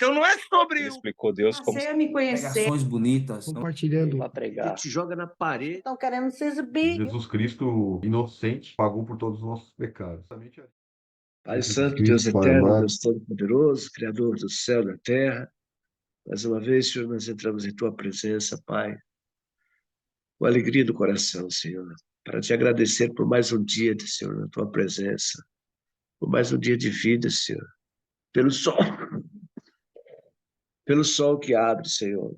Então não é sobre Ele explicou Deus como Passei a me conhecer. Pregações bonitas. compartilhando. para pregar. Te joga na parede. Estão querendo se exibir. Jesus Cristo, inocente, pagou por todos os nossos pecados. Pai Jesus Santo, Cristo, Deus Pai eterno, amado. Deus Todo-Poderoso, Criador do céu e da terra. Mais uma vez, Senhor, nós entramos em Tua presença, Pai, com alegria do coração, Senhor, para Te agradecer por mais um dia, Senhor, na Tua presença, por mais um dia de vida, Senhor, pelo sol que abre, Senhor,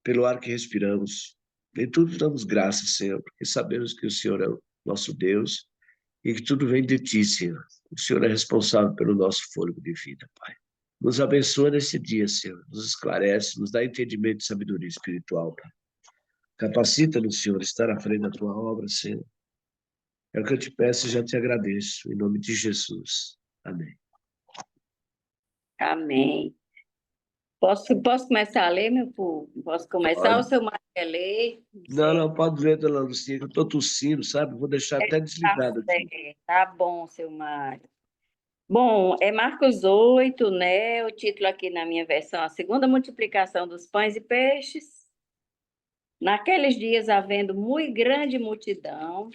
pelo ar que respiramos. Em tudo damos graças, Senhor, porque sabemos que o Senhor é o nosso Deus e que tudo vem de Ti, Senhor. O Senhor é responsável pelo nosso fôlego de vida, Pai. Nos abençoa nesse dia, Senhor. Nos esclarece, nos dá entendimento e sabedoria espiritual, Pai. Capacita-nos, Senhor, a estar à frente da Tua obra, Senhor. É o que eu te peço e já te agradeço. Em nome de Jesus. Amém. Amém. Posso começar a ler, meu povo? Posso começar ou Pode. o seu Mário quer ler? Não, pode ver, dona Lucinha, que eu estou tossindo, sabe? Vou deixar até desligado aqui. Tá bom, seu Mário. Bom, é Marcos 8, né? O título aqui na minha versão, a segunda multiplicação dos pães e peixes. Naqueles dias, havendo muito grande multidão,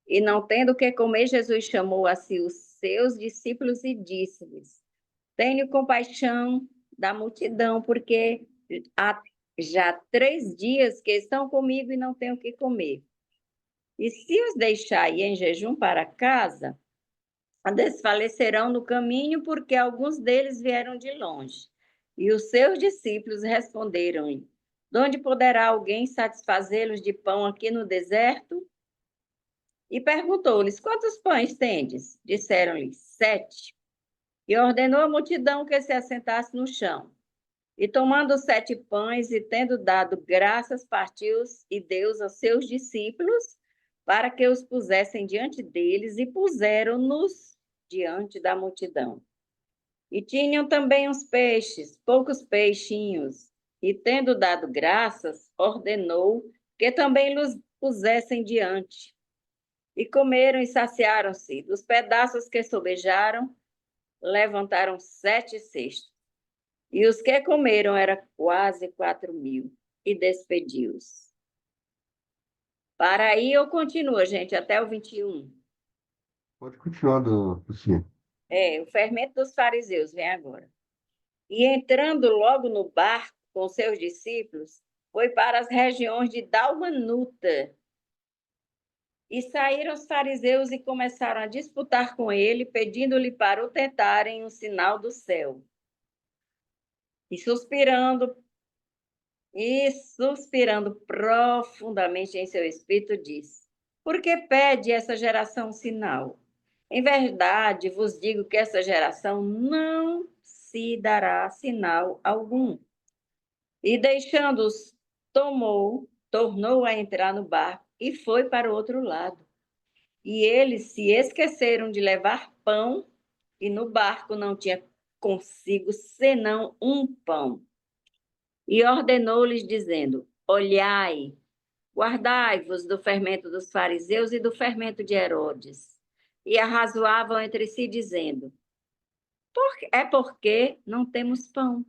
e não tendo o que comer, Jesus chamou a si os seus discípulos e disse-lhes: Tenho compaixão da multidão, porque há já 3 dias que estão comigo e não tenho o que comer. E se os deixar ir em jejum para casa, desfalecerão no caminho, porque alguns deles vieram de longe. E os seus discípulos responderam-lhe: De onde poderá alguém satisfazê-los de pão aqui no deserto? E perguntou-lhes: Quantos pães tendes? Disseram-lhe: 7. E ordenou à multidão que se assentasse no chão. E tomando os 7 pães e tendo dado graças, partiu-os e deu-os aos seus discípulos, para que os pusessem diante deles, e puseram-nos diante da multidão. E tinham também uns peixes, poucos peixinhos, e tendo dado graças, ordenou que também los pusessem diante. E comeram e saciaram-se. Dos pedaços que sobejaram, levantaram 7 cestos. E os que comeram eram quase 4.000, e despediu-os. Para aí eu continuo, gente, até o 21. Pode continuar, dona Lucinha. O fermento dos fariseus, vem agora. E entrando logo no barco com seus discípulos, foi para as regiões de Dalmanuta. E saíram os fariseus e começaram a disputar com ele, pedindo-lhe para o tentarem um sinal do céu. E suspirando profundamente em seu espírito, disse: Por que pede essa geração um sinal? Em verdade, vos digo que essa geração não se dará sinal algum. E deixando-os, tornou a entrar no barco e foi para o outro lado. E eles se esqueceram de levar pão, e no barco não tinha consigo senão um pão. E ordenou-lhes, dizendo: Olhai, guardai-vos do fermento dos fariseus e do fermento de Herodes. E arrazoavam entre si, dizendo: É porque não temos pão.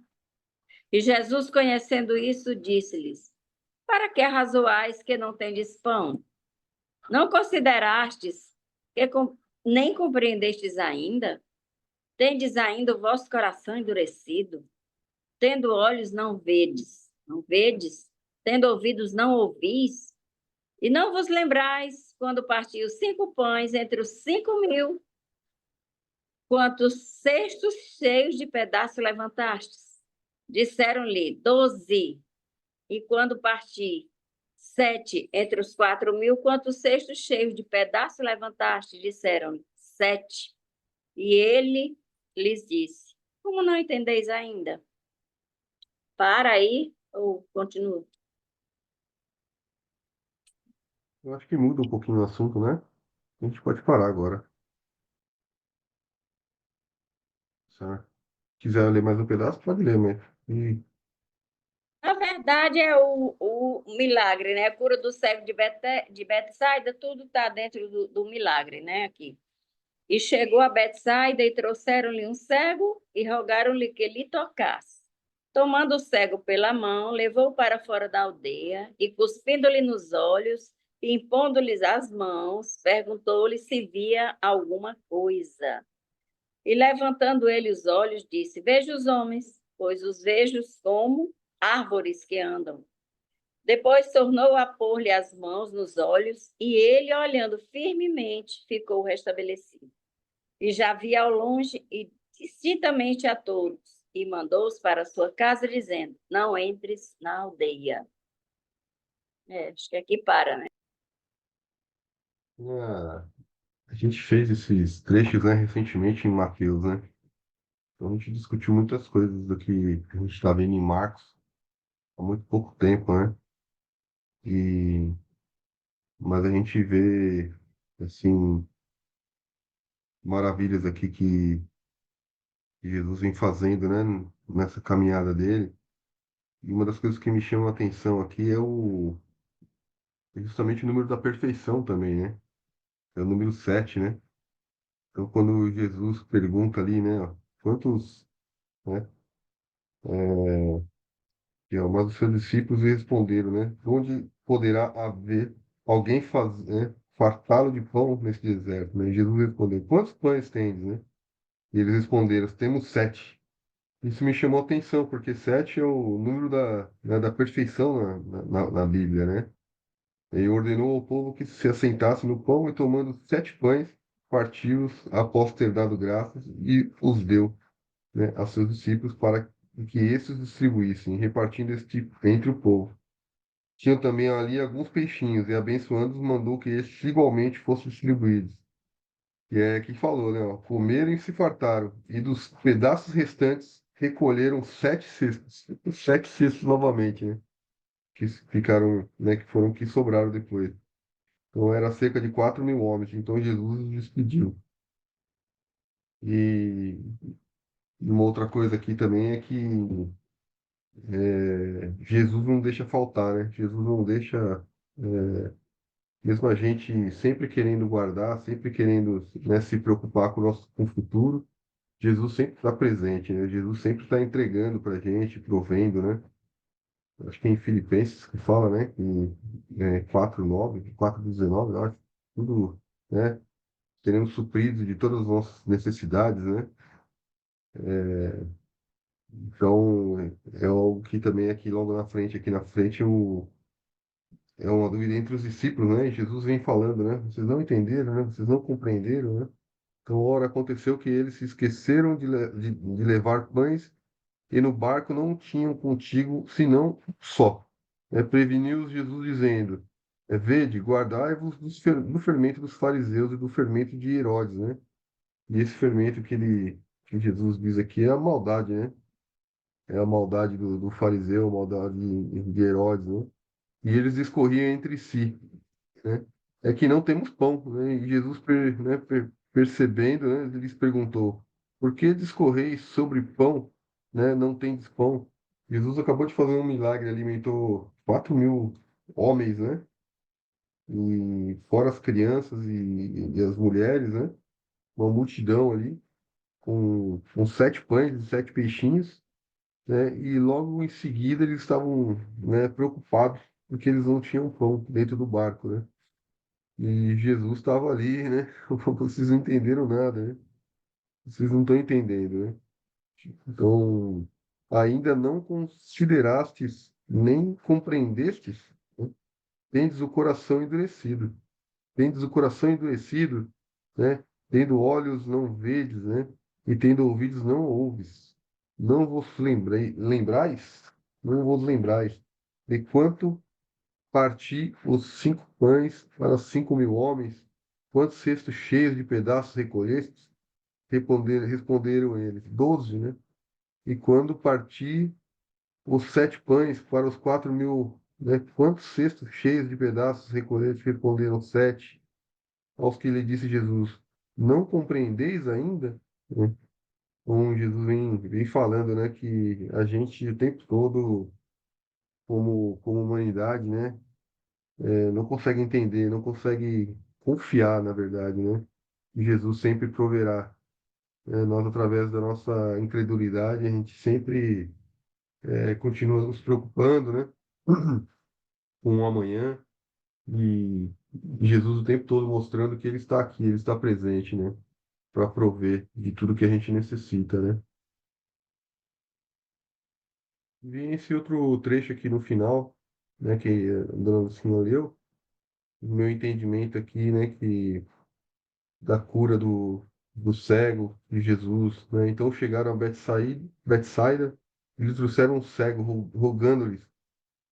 E Jesus, conhecendo isso, disse-lhes: Para que arrazoais que não tendes pão? Não considerastes que nem compreendestes ainda? Tendes ainda o vosso coração endurecido? Tendo olhos, não vedes? Não vedes? Tendo ouvidos, não ouvis? E não vos lembrais, quando partiu 5 pães entre os 5.000, quantos cestos cheios de pedaços levantastes? Disseram-lhe: 12. E quando parti 7 entre os 4.000, quantos cestos cheios de pedaços levantaste? Disseram: 7. E ele lhes disse: Como não entendeis ainda? Para aí ou continua? Eu acho que muda um pouquinho o assunto, né? A gente pode parar agora. Certo? Se quiser ler mais um pedaço, pode ler, mas... Na verdade, é o milagre, né? A cura do cego de Betsaida, tudo está dentro do milagre, né? Aqui. E chegou a Betsaida e trouxeram-lhe um cego e rogaram-lhe que lhe tocasse. Tomando o cego pela mão, levou-o para fora da aldeia e, cuspindo-lhe nos olhos e impondo-lhes as mãos, perguntou-lhe se via alguma coisa. E levantando ele os olhos, disse: Vejo os homens, pois os vejo como árvores que andam. Depois tornou a pôr-lhe as mãos nos olhos, e ele, olhando firmemente, ficou restabelecido. E já via ao longe e distintamente a todos, e mandou-os para sua casa, dizendo: Não entres na aldeia. Acho que aqui para, né? Ah, a gente fez esses trechos, né, recentemente em Mateus, né? Então a gente discutiu muitas coisas do que a gente está vendo em Marcos há muito pouco tempo, né? E, mas a gente vê, assim, maravilhas aqui que Jesus vem fazendo, né, nessa caminhada dele. E uma das coisas que me chama a atenção aqui é justamente o número da perfeição também, né? É o número 7, né? Então, quando Jesus pergunta ali, né, ó, quantos, né, mas os seus discípulos lhe responderam, né, onde poderá haver alguém fazer, fartá-lo de pão nesse deserto, né? E Jesus respondeu, quantos pães tendes, né? E eles responderam, temos 7. Isso me chamou a atenção, porque 7 é o número da perfeição na Bíblia, né? E ordenou ao povo que se assentasse no pão e tomando 7 pães, partiu-os após ter dado graças e os deu, né, a seus discípulos para que esses distribuíssem, repartindo este entre o povo. Tinham também ali alguns peixinhos e abençoando-os mandou que estes igualmente fossem distribuídos. E é que falou, né? Ó, comeram e se fartaram, e dos pedaços restantes recolheram 7 cestos. 7 cestos novamente, né? Que ficaram, né? Que foram que sobraram depois. Então era cerca de 4.000 homens. Então Jesus os despediu. E uma outra coisa aqui também é que Jesus não deixa faltar, né? Jesus não deixa, mesmo a gente sempre querendo guardar, sempre querendo, né, se preocupar com o nosso com o futuro, Jesus sempre está presente, né? Jesus sempre está entregando para a gente, provendo, né? Acho que é em Filipenses que fala, né? Que 4:9, 4:19, eu acho, tudo, né? Seremos supridos de todas as nossas necessidades, né? Então, é algo que também aqui logo na frente, é uma dúvida entre os discípulos, né? E Jesus vem falando, né? Vocês não entenderam, né? Vocês não compreenderam, né? Então, ora, aconteceu que eles se esqueceram de levar pães e no barco não tinham contigo senão só. Preveniu-os Jesus dizendo, vede, guardai-vos do fermento dos fariseus e do fermento de Herodes, né? E esse fermento que Jesus diz aqui é a maldade, né? É a maldade do fariseu, a maldade de Herodes, né? E eles discorriam entre si, né? É que não temos pão, né? E Jesus, percebendo, né, ele lhes perguntou: Por que discorreis sobre pão, né? Não tendes pão? Jesus acabou de fazer um milagre, alimentou 4.000 homens, né? E fora as crianças e as mulheres, né? Uma multidão ali com 7 pães e 7 peixinhos, né? E logo em seguida eles estavam, né, preocupados porque eles não tinham pão dentro do barco, né? E Jesus estava ali, né? Vocês não entenderam nada, né? Vocês não estão entendendo, né? Então, ainda não considerastes nem compreendestes, né? Tendes o coração endurecido. Tendes o coração endurecido, né? Tendo olhos não vedes, né? E tendo ouvidos não ouves. Não vos lembrais? Não vos lembrais de quanto parti os 5 pães para 5.000 homens? Quantos cestos cheios de pedaços recolhestes? Responderam eles, 12, né? E quando parti os 7 pães para os 4.000, né? Quantos cestos cheios de pedaços recolhestes? Responderam 7. Aos que lhe disse Jesus, não compreendeis ainda? Né? Então Jesus vem falando, né, que a gente o tempo todo, como humanidade, né, não consegue entender, não consegue confiar, na verdade, né? e Jesus sempre proverá. Nós, através da nossa incredulidade, a gente sempre continua nos preocupando, né? Com o amanhã, e Jesus o tempo todo mostrando que ele está aqui, ele está presente, né? Para prover de tudo que a gente necessita, né? Vi esse outro trecho aqui no final, né? Que a dona Lucinha leu, o meu entendimento aqui, né? Que da cura do cego de Jesus, né? Então chegaram a Betsaida, e lhes trouxeram um cego, rogando-lhes,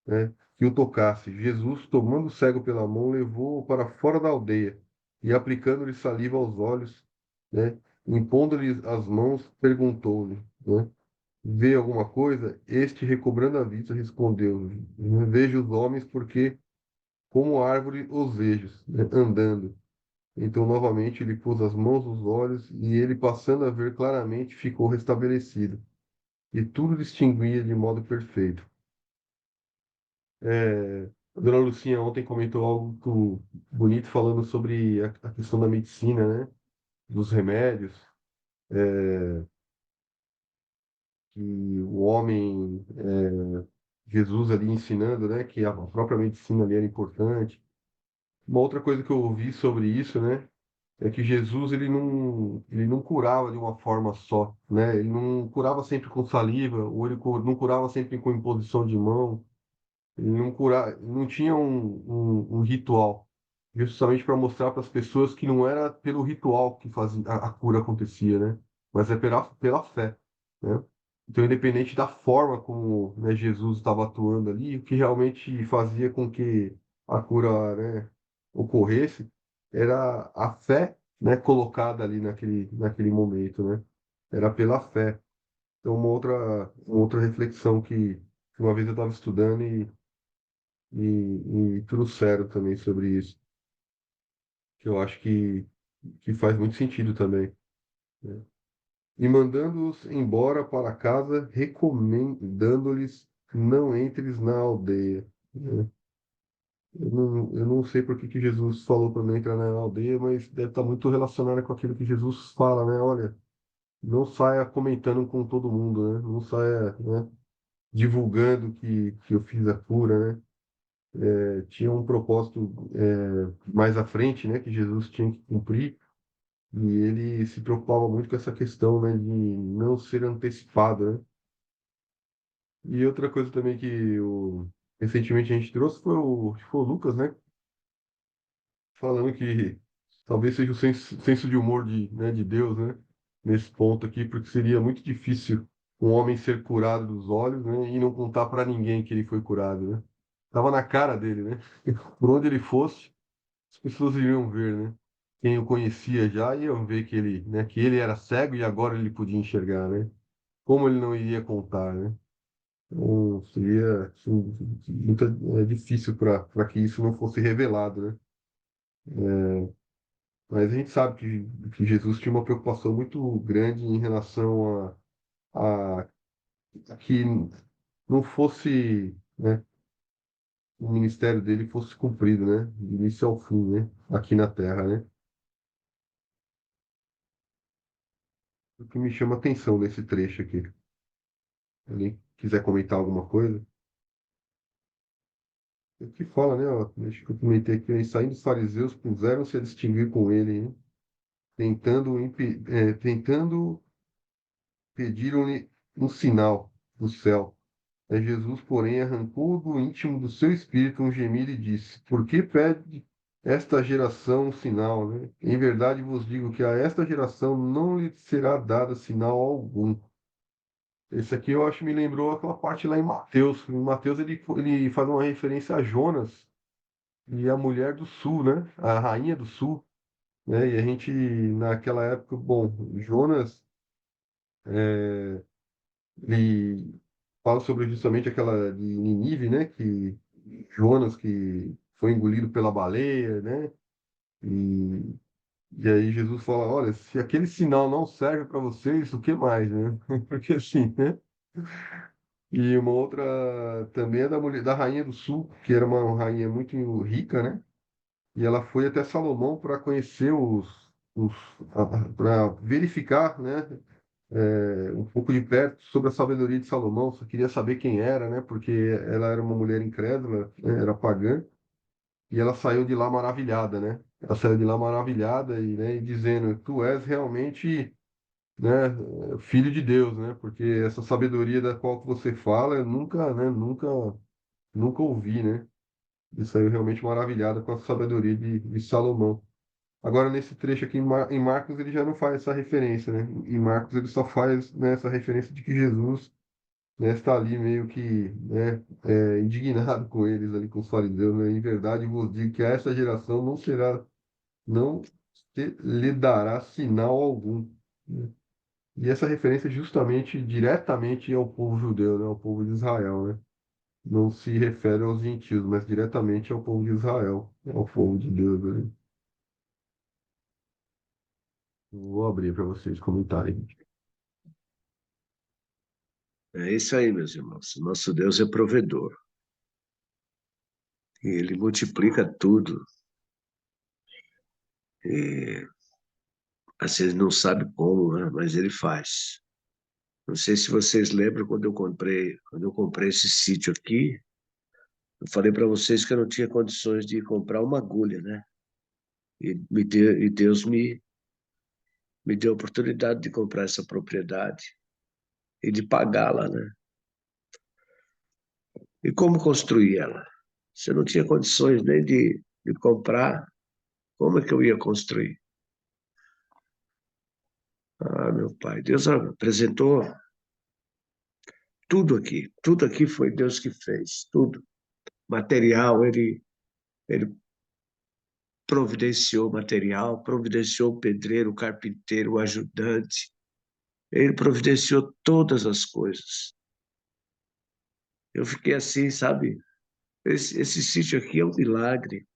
né, que o tocasse. Jesus, tomando o cego pela mão, levou-o para fora da aldeia e, aplicando-lhe saliva aos olhos, né, impondo-lhe as mãos, perguntou-lhe, né, vê alguma coisa? Este, recobrando a vista, respondeu, vejo os homens porque, como árvore, os vejo, né, andando. Então, novamente, ele pôs as mãos nos olhos e ele, passando a ver claramente, ficou restabelecido. E tudo distinguia de modo perfeito. A dona Lucinha ontem comentou algo bonito falando sobre a questão da medicina, né? Dos remédios, que o homem, Jesus ali ensinando, né? Que a própria medicina ali era importante. Uma outra coisa que eu ouvi sobre isso, né? É que Jesus ele não curava de uma forma só, né? Ele não curava sempre com saliva, ou ele não curava sempre com imposição de mão. Ele não tinha um ritual, justamente para mostrar para as pessoas que não era pelo ritual que fazia, a cura acontecia, né? Mas é pela fé, né? Então, independente da forma como, né, Jesus estava atuando ali, o que realmente fazia com que a cura, né, ocorresse era a fé, né, colocada ali naquele momento, né? Era pela fé. Então, uma outra reflexão que uma vez eu estava estudando e trouxeram também sobre isso, que eu acho que faz muito sentido também, né? E mandando-os embora para casa, recomendando-lhes não entres na aldeia, né? Eu não sei por que Jesus falou para não entrar na aldeia, mas deve estar muito relacionado com aquilo que Jesus fala, né? Olha, não saia comentando com todo mundo, né? Não saia, né, divulgando que eu fiz a cura, né? Tinha um propósito mais à frente, né, que Jesus tinha que cumprir, e ele se preocupava muito com essa questão, né, de não ser antecipado, né? E outra coisa também que recentemente a gente trouxe acho que foi o Lucas, né, falando que talvez seja o senso de humor de Deus, né, nesse ponto aqui, porque seria muito difícil um homem ser curado dos olhos, né, e não contar para ninguém que ele foi curado, né? Tava na cara dele, né? Por onde ele fosse, as pessoas iriam ver, né? Quem o conhecia já iam ver que ele era cego e agora ele podia enxergar, né? Como ele não iria contar, né? Então, seria assim, muito difícil para que isso não fosse revelado, né? Mas a gente sabe que Jesus tinha uma preocupação muito grande em relação a que não fosse, né, o ministério dele fosse cumprido, né? Do início ao fim, né? Aqui na Terra, né? O que me chama atenção nesse trecho aqui. Se alguém quiser comentar alguma coisa. O que fala, né? Ó, deixa eu comentei aqui. Aí, saindo os fariseus, puseram-se a distinguir com ele, hein? Tentando, pediram-lhe um sinal do céu. Jesus, porém, arrancou do íntimo do seu espírito um gemido e disse: Por que pede esta geração um sinal, né? Em verdade vos digo que a esta geração não lhe será dado sinal algum. Esse aqui eu acho que me lembrou aquela parte lá em Mateus. Em Mateus ele faz uma referência a Jonas e a mulher do sul, né? A rainha do sul, né? E a gente, naquela época, bom, Jonas, ele fala sobre justamente aquela de Nínive, né? Que Jonas que foi engolido pela baleia, né? E, e aí Jesus fala, olha, se aquele sinal não serve para vocês, o que mais, né? Porque assim, né? E uma outra também é da mulher, da rainha do sul, que era uma rainha muito rica, né? E ela foi até Salomão para conhecer para verificar, né, um pouco de perto sobre a sabedoria de Salomão. Só queria saber quem era, né, porque ela era uma mulher incrédula, né, era pagã, e ela saiu de lá maravilhada, né? Ela saiu de lá maravilhada e, né, e dizendo: Tu és realmente, né, filho de Deus, né? Porque essa sabedoria da qual você fala, eu nunca, né, nunca ouvi, né? E saiu realmente maravilhada com a sabedoria de Salomão. Agora, nesse trecho aqui em Marcos, ele já não faz essa referência, né? Em Marcos, ele só faz, né, essa referência de que Jesus, né, está ali meio que, né, indignado com eles, ali com os fariseus, né? Em verdade, vos digo que a essa geração não lhe dará sinal algum, né? E essa referência é justamente, diretamente ao povo judeu, né? Ao povo de Israel, né? Não se refere aos gentios, mas diretamente ao povo de Israel, ao povo de Deus, né? Vou abrir para vocês comentarem. É isso aí, meus irmãos. Nosso Deus é provedor. E ele multiplica tudo. E às vezes não sabe como, né? Mas ele faz. Não sei se vocês lembram quando eu comprei esse sítio aqui, eu falei para vocês que eu não tinha condições de comprar uma agulha, né? E Deus me deu a oportunidade de comprar essa propriedade e de pagá-la, né? E como construir ela? Se eu não tinha condições nem de comprar, como é que eu ia construir? Ah, meu pai, Deus apresentou tudo aqui foi Deus que fez, tudo. Material, ele providenciou material, providenciou o pedreiro, o carpinteiro, o ajudante, ele providenciou todas as coisas. Eu fiquei assim, sabe? Esse sítio aqui é um milagre,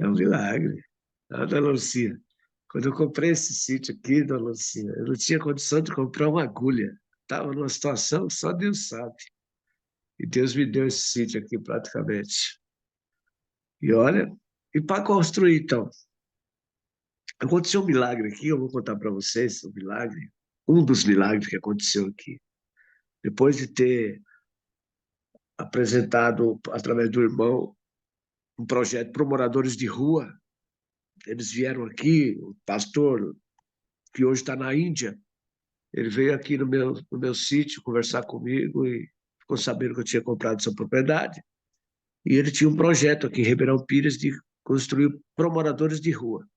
é um milagre. Ah, dona Lucia, quando eu comprei esse sítio aqui, dona Lucia, eu não tinha condição de comprar uma agulha. Estava numa situação que só Deus sabe. E Deus me deu esse sítio aqui praticamente. E olha, e para construir, então, aconteceu um milagre aqui, eu vou contar para vocês o milagre, um dos milagres que aconteceu aqui. Depois de ter apresentado, através do irmão, um projeto para moradores de rua, eles vieram aqui, o pastor, que hoje está na Índia, ele veio aqui no meu sítio conversar comigo e ficou sabendo que eu tinha comprado essa propriedade. E ele tinha um projeto aqui em Ribeirão Pires de construir para moradores de rua.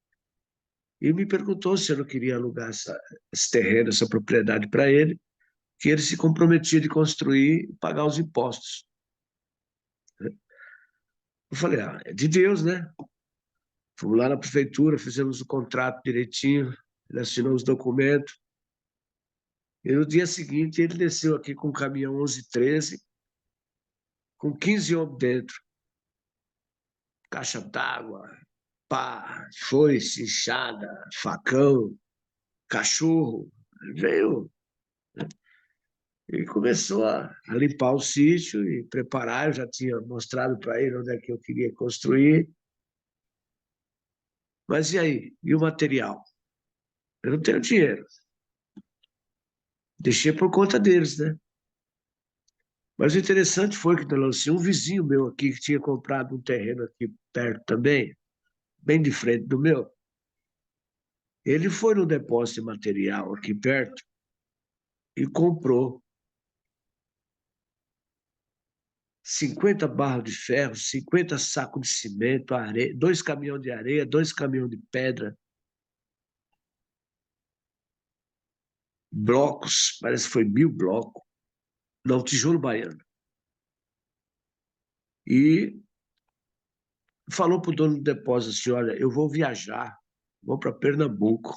E me perguntou se eu não queria alugar esse terreno, essa propriedade para ele, que ele se comprometia de construir e pagar os impostos. Eu falei, é de Deus, né? Fomos lá na prefeitura, fizemos o contrato direitinho, ele assinou os documentos. E no dia seguinte ele desceu aqui com o caminhão 1113, com 15 homens dentro, caixa d'água, pá, foice, enxada, facão, cachorro. Veio e começou a limpar o sítio e preparar. Eu já tinha mostrado para ele onde é que eu queria construir. Mas e aí? E o material? Eu não tenho dinheiro. Deixei por conta deles, né? Mas o interessante foi que, Delancia, um vizinho meu aqui, que tinha comprado um terreno aqui perto também, bem de frente do meu, ele foi no depósito de material aqui perto e comprou 50 barras de ferro, 50 sacos de cimento, areia, 2 caminhões de areia, 2 caminhões de pedra, blocos, parece que foi 1.000 blocos, não, tijolo baiano. E falou para o dono do depósito assim, olha, eu vou viajar, vou para Pernambuco,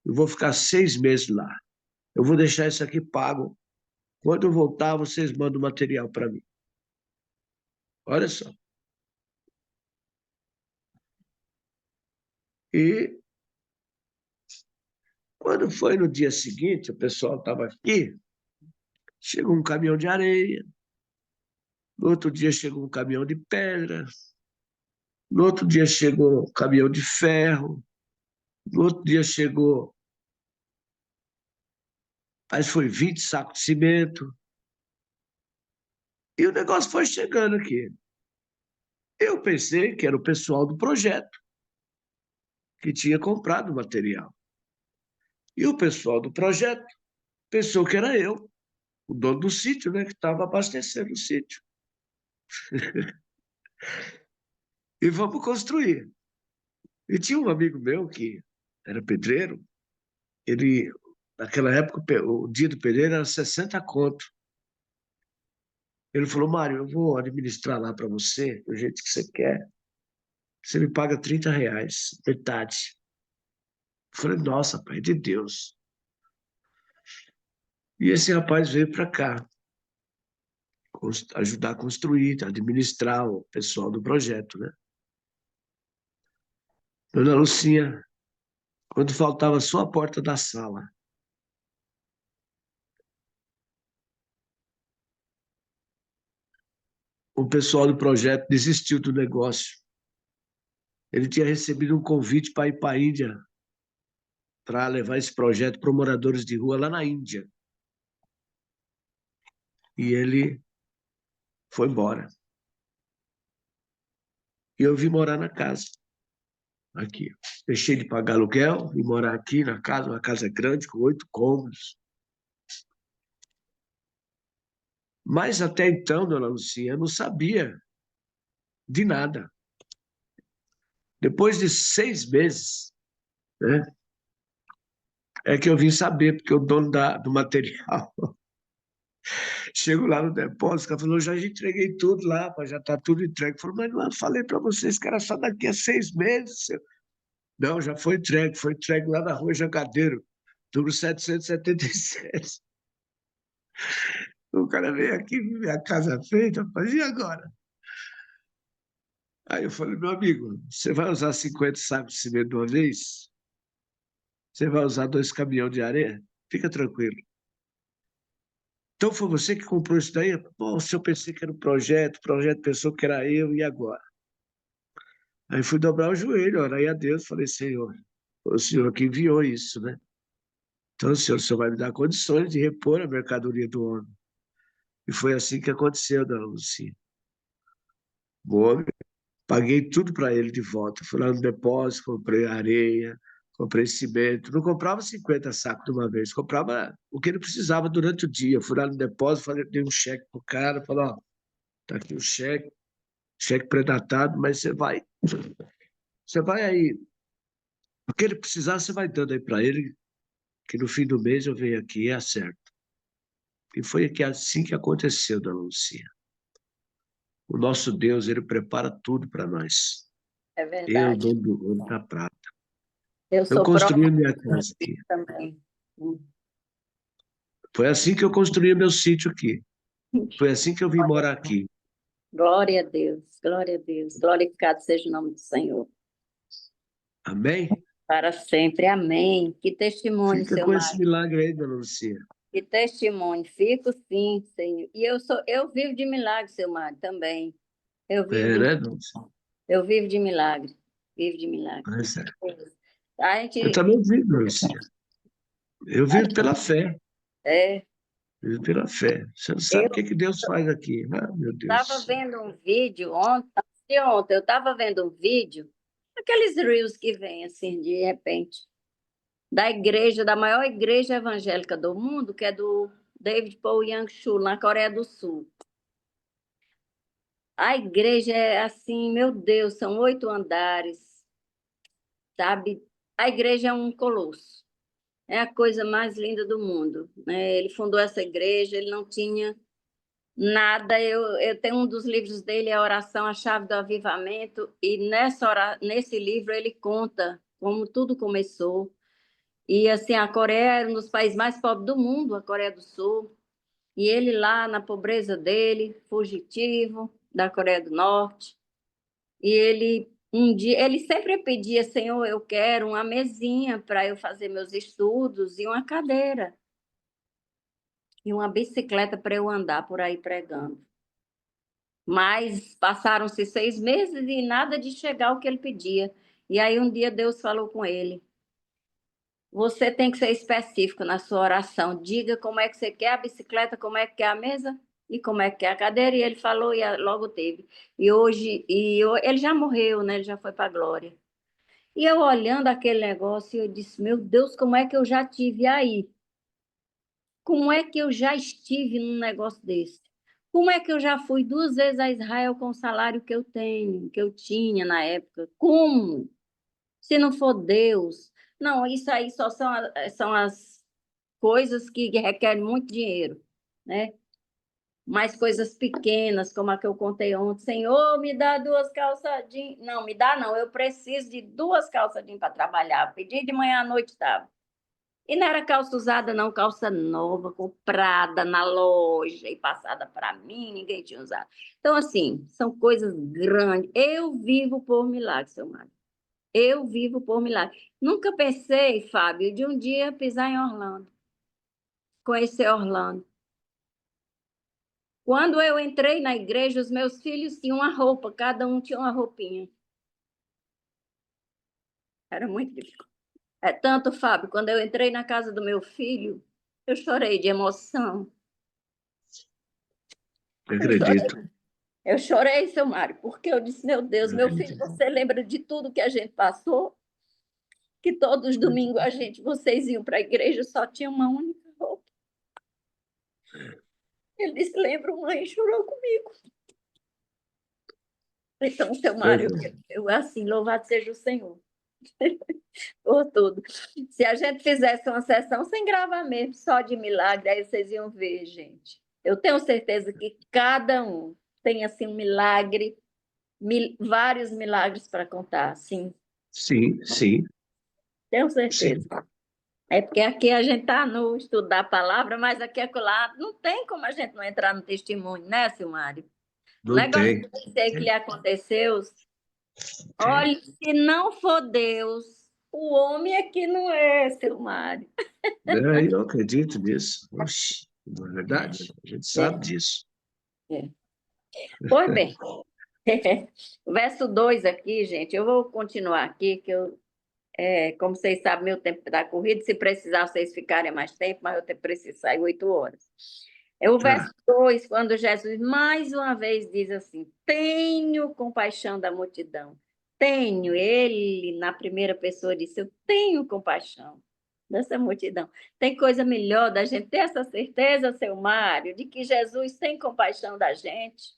eu vou ficar 6 meses lá, eu vou deixar isso aqui pago, quando eu voltar vocês mandam o material para mim. Olha só. E quando foi no dia seguinte, o pessoal estava aqui, chegou um caminhão de areia, no outro dia chegou um caminhão de pedra, No outro dia chegou um caminhão de ferro. No outro dia chegou, aí foi 20 sacos de cimento. E o negócio foi chegando aqui. Eu pensei que era o pessoal do projeto que tinha comprado o material. E o pessoal do projeto pensou que era eu, o dono do sítio, né, que estava abastecendo o sítio. E vamos construir. E tinha um amigo meu que era pedreiro, ele, naquela época, o dia do pedreiro era 60 conto. Ele falou, Mário, eu vou administrar lá para você, do jeito que você quer. Você me paga R$ 30, metade. Eu falei, nossa, pai de Deus. E esse rapaz veio para cá, ajudar a construir, administrar o pessoal do projeto, né? Dona Lucinha, quando faltava só a porta da sala, o pessoal do projeto desistiu do negócio. Ele tinha recebido um convite para ir para a Índia, para levar esse projeto para moradores de rua lá na Índia. E ele foi embora. E eu vim morar na casa, aqui. Deixei de pagar aluguel, vim morar aqui na casa, uma casa grande, com 8 cômodos. Mas até então, dona Lucinha, eu não sabia de nada. Depois de 6 meses, né, é que eu vim saber, porque o dono do material chego lá no depósito, ela falou, já entreguei tudo lá, já está tudo entregue. Falou, mas não, falei para vocês que era só daqui a 6 meses. Não, já foi entregue lá na rua Jangadeiro, número 777. O cara veio aqui, viu minha casa feita, rapaz, e agora? Aí eu falei, meu amigo, você vai usar 50 sacos de cimento de uma vez? Você vai usar 2 caminhões de areia? Fica tranquilo. Então foi você que comprou isso daí? Bom, se eu pensei que era um projeto, o projeto pensou que era eu, e agora? Aí fui dobrar o joelho, orei a Deus, falei, Senhor, o Senhor que enviou isso, né? Então, o Senhor vai me dar condições de repor a mercadoria do homem. E foi assim que aconteceu, dona Lucia. O homem, paguei tudo para ele de volta. Fui lá no depósito, comprei areia, comprei cimento. Não comprava 50 sacos de uma vez, comprava o que ele precisava durante o dia. Fui lá no depósito, dei um cheque pro cara, falei, ó, tá aqui o cheque pré-datado, mas você vai aí, o que ele precisar, você vai dando aí para ele, que no fim do mês eu venho aqui e acerto. E foi assim que aconteceu, dona Lucia. O nosso Deus, ele prepara tudo para nós. É Eu, verdade. dono do ouro da prata. Eu Eu sou prova construí a minha casa aqui. também. Foi assim que eu construí meu sítio aqui. Foi assim que eu vim morar aqui. Glória a Deus, glória a Deus. Glorificado seja o nome do Senhor. Amém? Para sempre. Amém. Que testemunho, Fica seu com esse Mário. milagre aí, dona Lucia. Que testemunho. Fico sim, Senhor. E eu vivo de milagre, seu Mário, também. Eu vivo É, de, né, dona Lucia? eu vivo de milagre. Vivo de milagre. Mas, A eu gente também vivo, dona Lucia. Eu vivo pela fé. é, Vivo pela fé. Você não sabe o eu que Deus faz aqui. Ah, meu Deus do estava céu. vendo um vídeo ontem, antes de ontem, eu estava vendo um vídeo, aqueles reels que vêm assim de repente, da igreja, da maior igreja evangélica do mundo, que é do David Paul Yang-Chul, na Coreia do Sul. A igreja é assim, meu Deus, são 8 andares, sabe? A igreja é um colosso. É a coisa mais linda do mundo, né? Ele fundou essa igreja, ele não tinha nada. Eu tenho um dos livros dele, a Oração, a Chave do Avivamento, e nesse livro ele conta como tudo começou. E assim, a Coreia era um dos países mais pobres do mundo, a Coreia do Sul. E ele lá na pobreza dele, fugitivo da Coreia do Norte. E ele um dia, ele sempre pedia, Senhor, eu quero uma mesinha para eu fazer meus estudos e uma cadeira e uma bicicleta para eu andar por aí pregando. Mas passaram-se 6 meses e nada de chegar ao que ele pedia. E aí um dia Deus falou com ele: você tem que ser específico na sua oração. Diga como é que você quer a bicicleta, como é que quer a mesa e como é que quer a cadeira. E ele falou e logo teve. E hoje, ele já morreu, né? Ele já foi para a glória. E eu olhando aquele negócio, eu disse: meu Deus, como é que eu já tive aí? Como é que eu já estive num negócio desse? Como é que eu já fui 2 vezes a Israel com o salário que eu tenho, que eu tinha na época? Como? Se não for Deus. Não, isso aí só são as coisas que requerem muito dinheiro, né? Mas coisas pequenas, como a que eu contei ontem: Senhor, me dá 2 calças jeans. Não, me dá não, eu preciso de 2 calças jeans para trabalhar. Pedi de manhã à noite, estava. E não era calça usada, não, calça nova, comprada na loja e passada para mim, ninguém tinha usado. Então, assim, são coisas grandes. Eu vivo por milagre, seu Mário. Eu vivo por milagre. Nunca pensei, Fábio, de um dia pisar em Orlando, conhecer Orlando. Quando eu entrei na igreja, os meus filhos tinham uma roupa, cada um tinha uma roupinha. Era muito difícil. É tanto, Fábio, quando eu entrei na casa do meu filho, eu chorei de emoção. Eu chorei. Acredito, Eu chorei, seu Mário, porque eu disse: meu Deus, meu filho, acredito. você lembra de tudo que a gente passou? Que todos os domingos vocês iam para a igreja, só tinha uma única roupa. Ele disse: lembro, mãe, chorou comigo. Então, seu Mário, Pois é. eu assim, louvado seja o Senhor por tudo. Se a gente fizesse uma sessão sem gravar mesmo, só de milagre, aí vocês iam ver, gente. Eu tenho certeza que cada um tem assim um milagre, vários milagres para contar, sim, Sim, sim, tenho sim. certeza. É porque aqui a gente está no estudo da palavra, mas aqui acolá não tem como a gente não entrar no testemunho, né, Silmário? O Não negócio tem, que lhe aconteceu, tem. olha, se não for Deus, o homem aqui não é, Silmário. É, eu acredito nisso. Oxi, não é verdade? A gente sabe É, disso. é. Pois bem, verso 2 aqui, gente, eu vou continuar aqui, que como vocês sabem, meu tempo está corrido, se precisar vocês ficarem mais tempo, mas eu preciso sair 8 horas. É o Tá. verso 2, quando Jesus mais uma vez diz assim: tenho compaixão da multidão. Tenho, ele na primeira pessoa disse: eu tenho compaixão dessa multidão. Tem coisa melhor da gente ter essa certeza, seu Mário, de que Jesus tem compaixão da gente.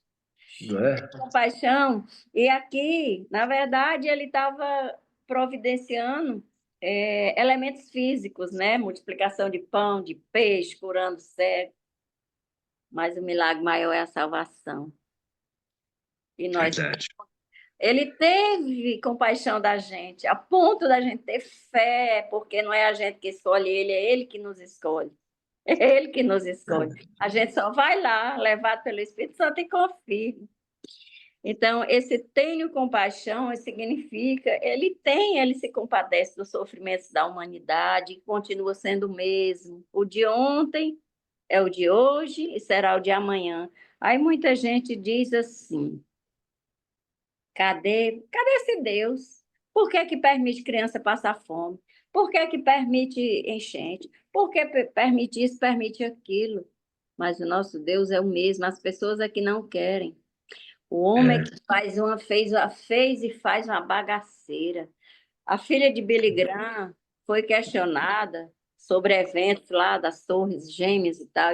Não é? Compaixão. E aqui, na verdade, ele estava providenciando elementos físicos, né? Multiplicação de pão, de peixe, curando cego. Mas o milagre maior é a salvação. E nós, Verdade. ele teve compaixão da gente, a ponto da gente ter fé, porque não é a gente que escolhe ele, é ele que nos escolhe. É ele que nos escolhe. A gente só vai lá, levado pelo Espírito Santo e confia. Então, esse tenho compaixão significa, ele se compadece dos sofrimentos da humanidade e continua sendo o mesmo. O de ontem é o de hoje e será o de amanhã. Aí muita gente diz assim: cadê esse Deus? Por que que permite criança passar fome? Por que que permite enchente? Por que permite isso, permite aquilo? Mas o nosso Deus é o mesmo, as pessoas é que não querem. O homem é É, que fez e faz uma bagaceira. A filha de Billy Graham foi questionada sobre eventos lá das Torres Gêmeas e tal.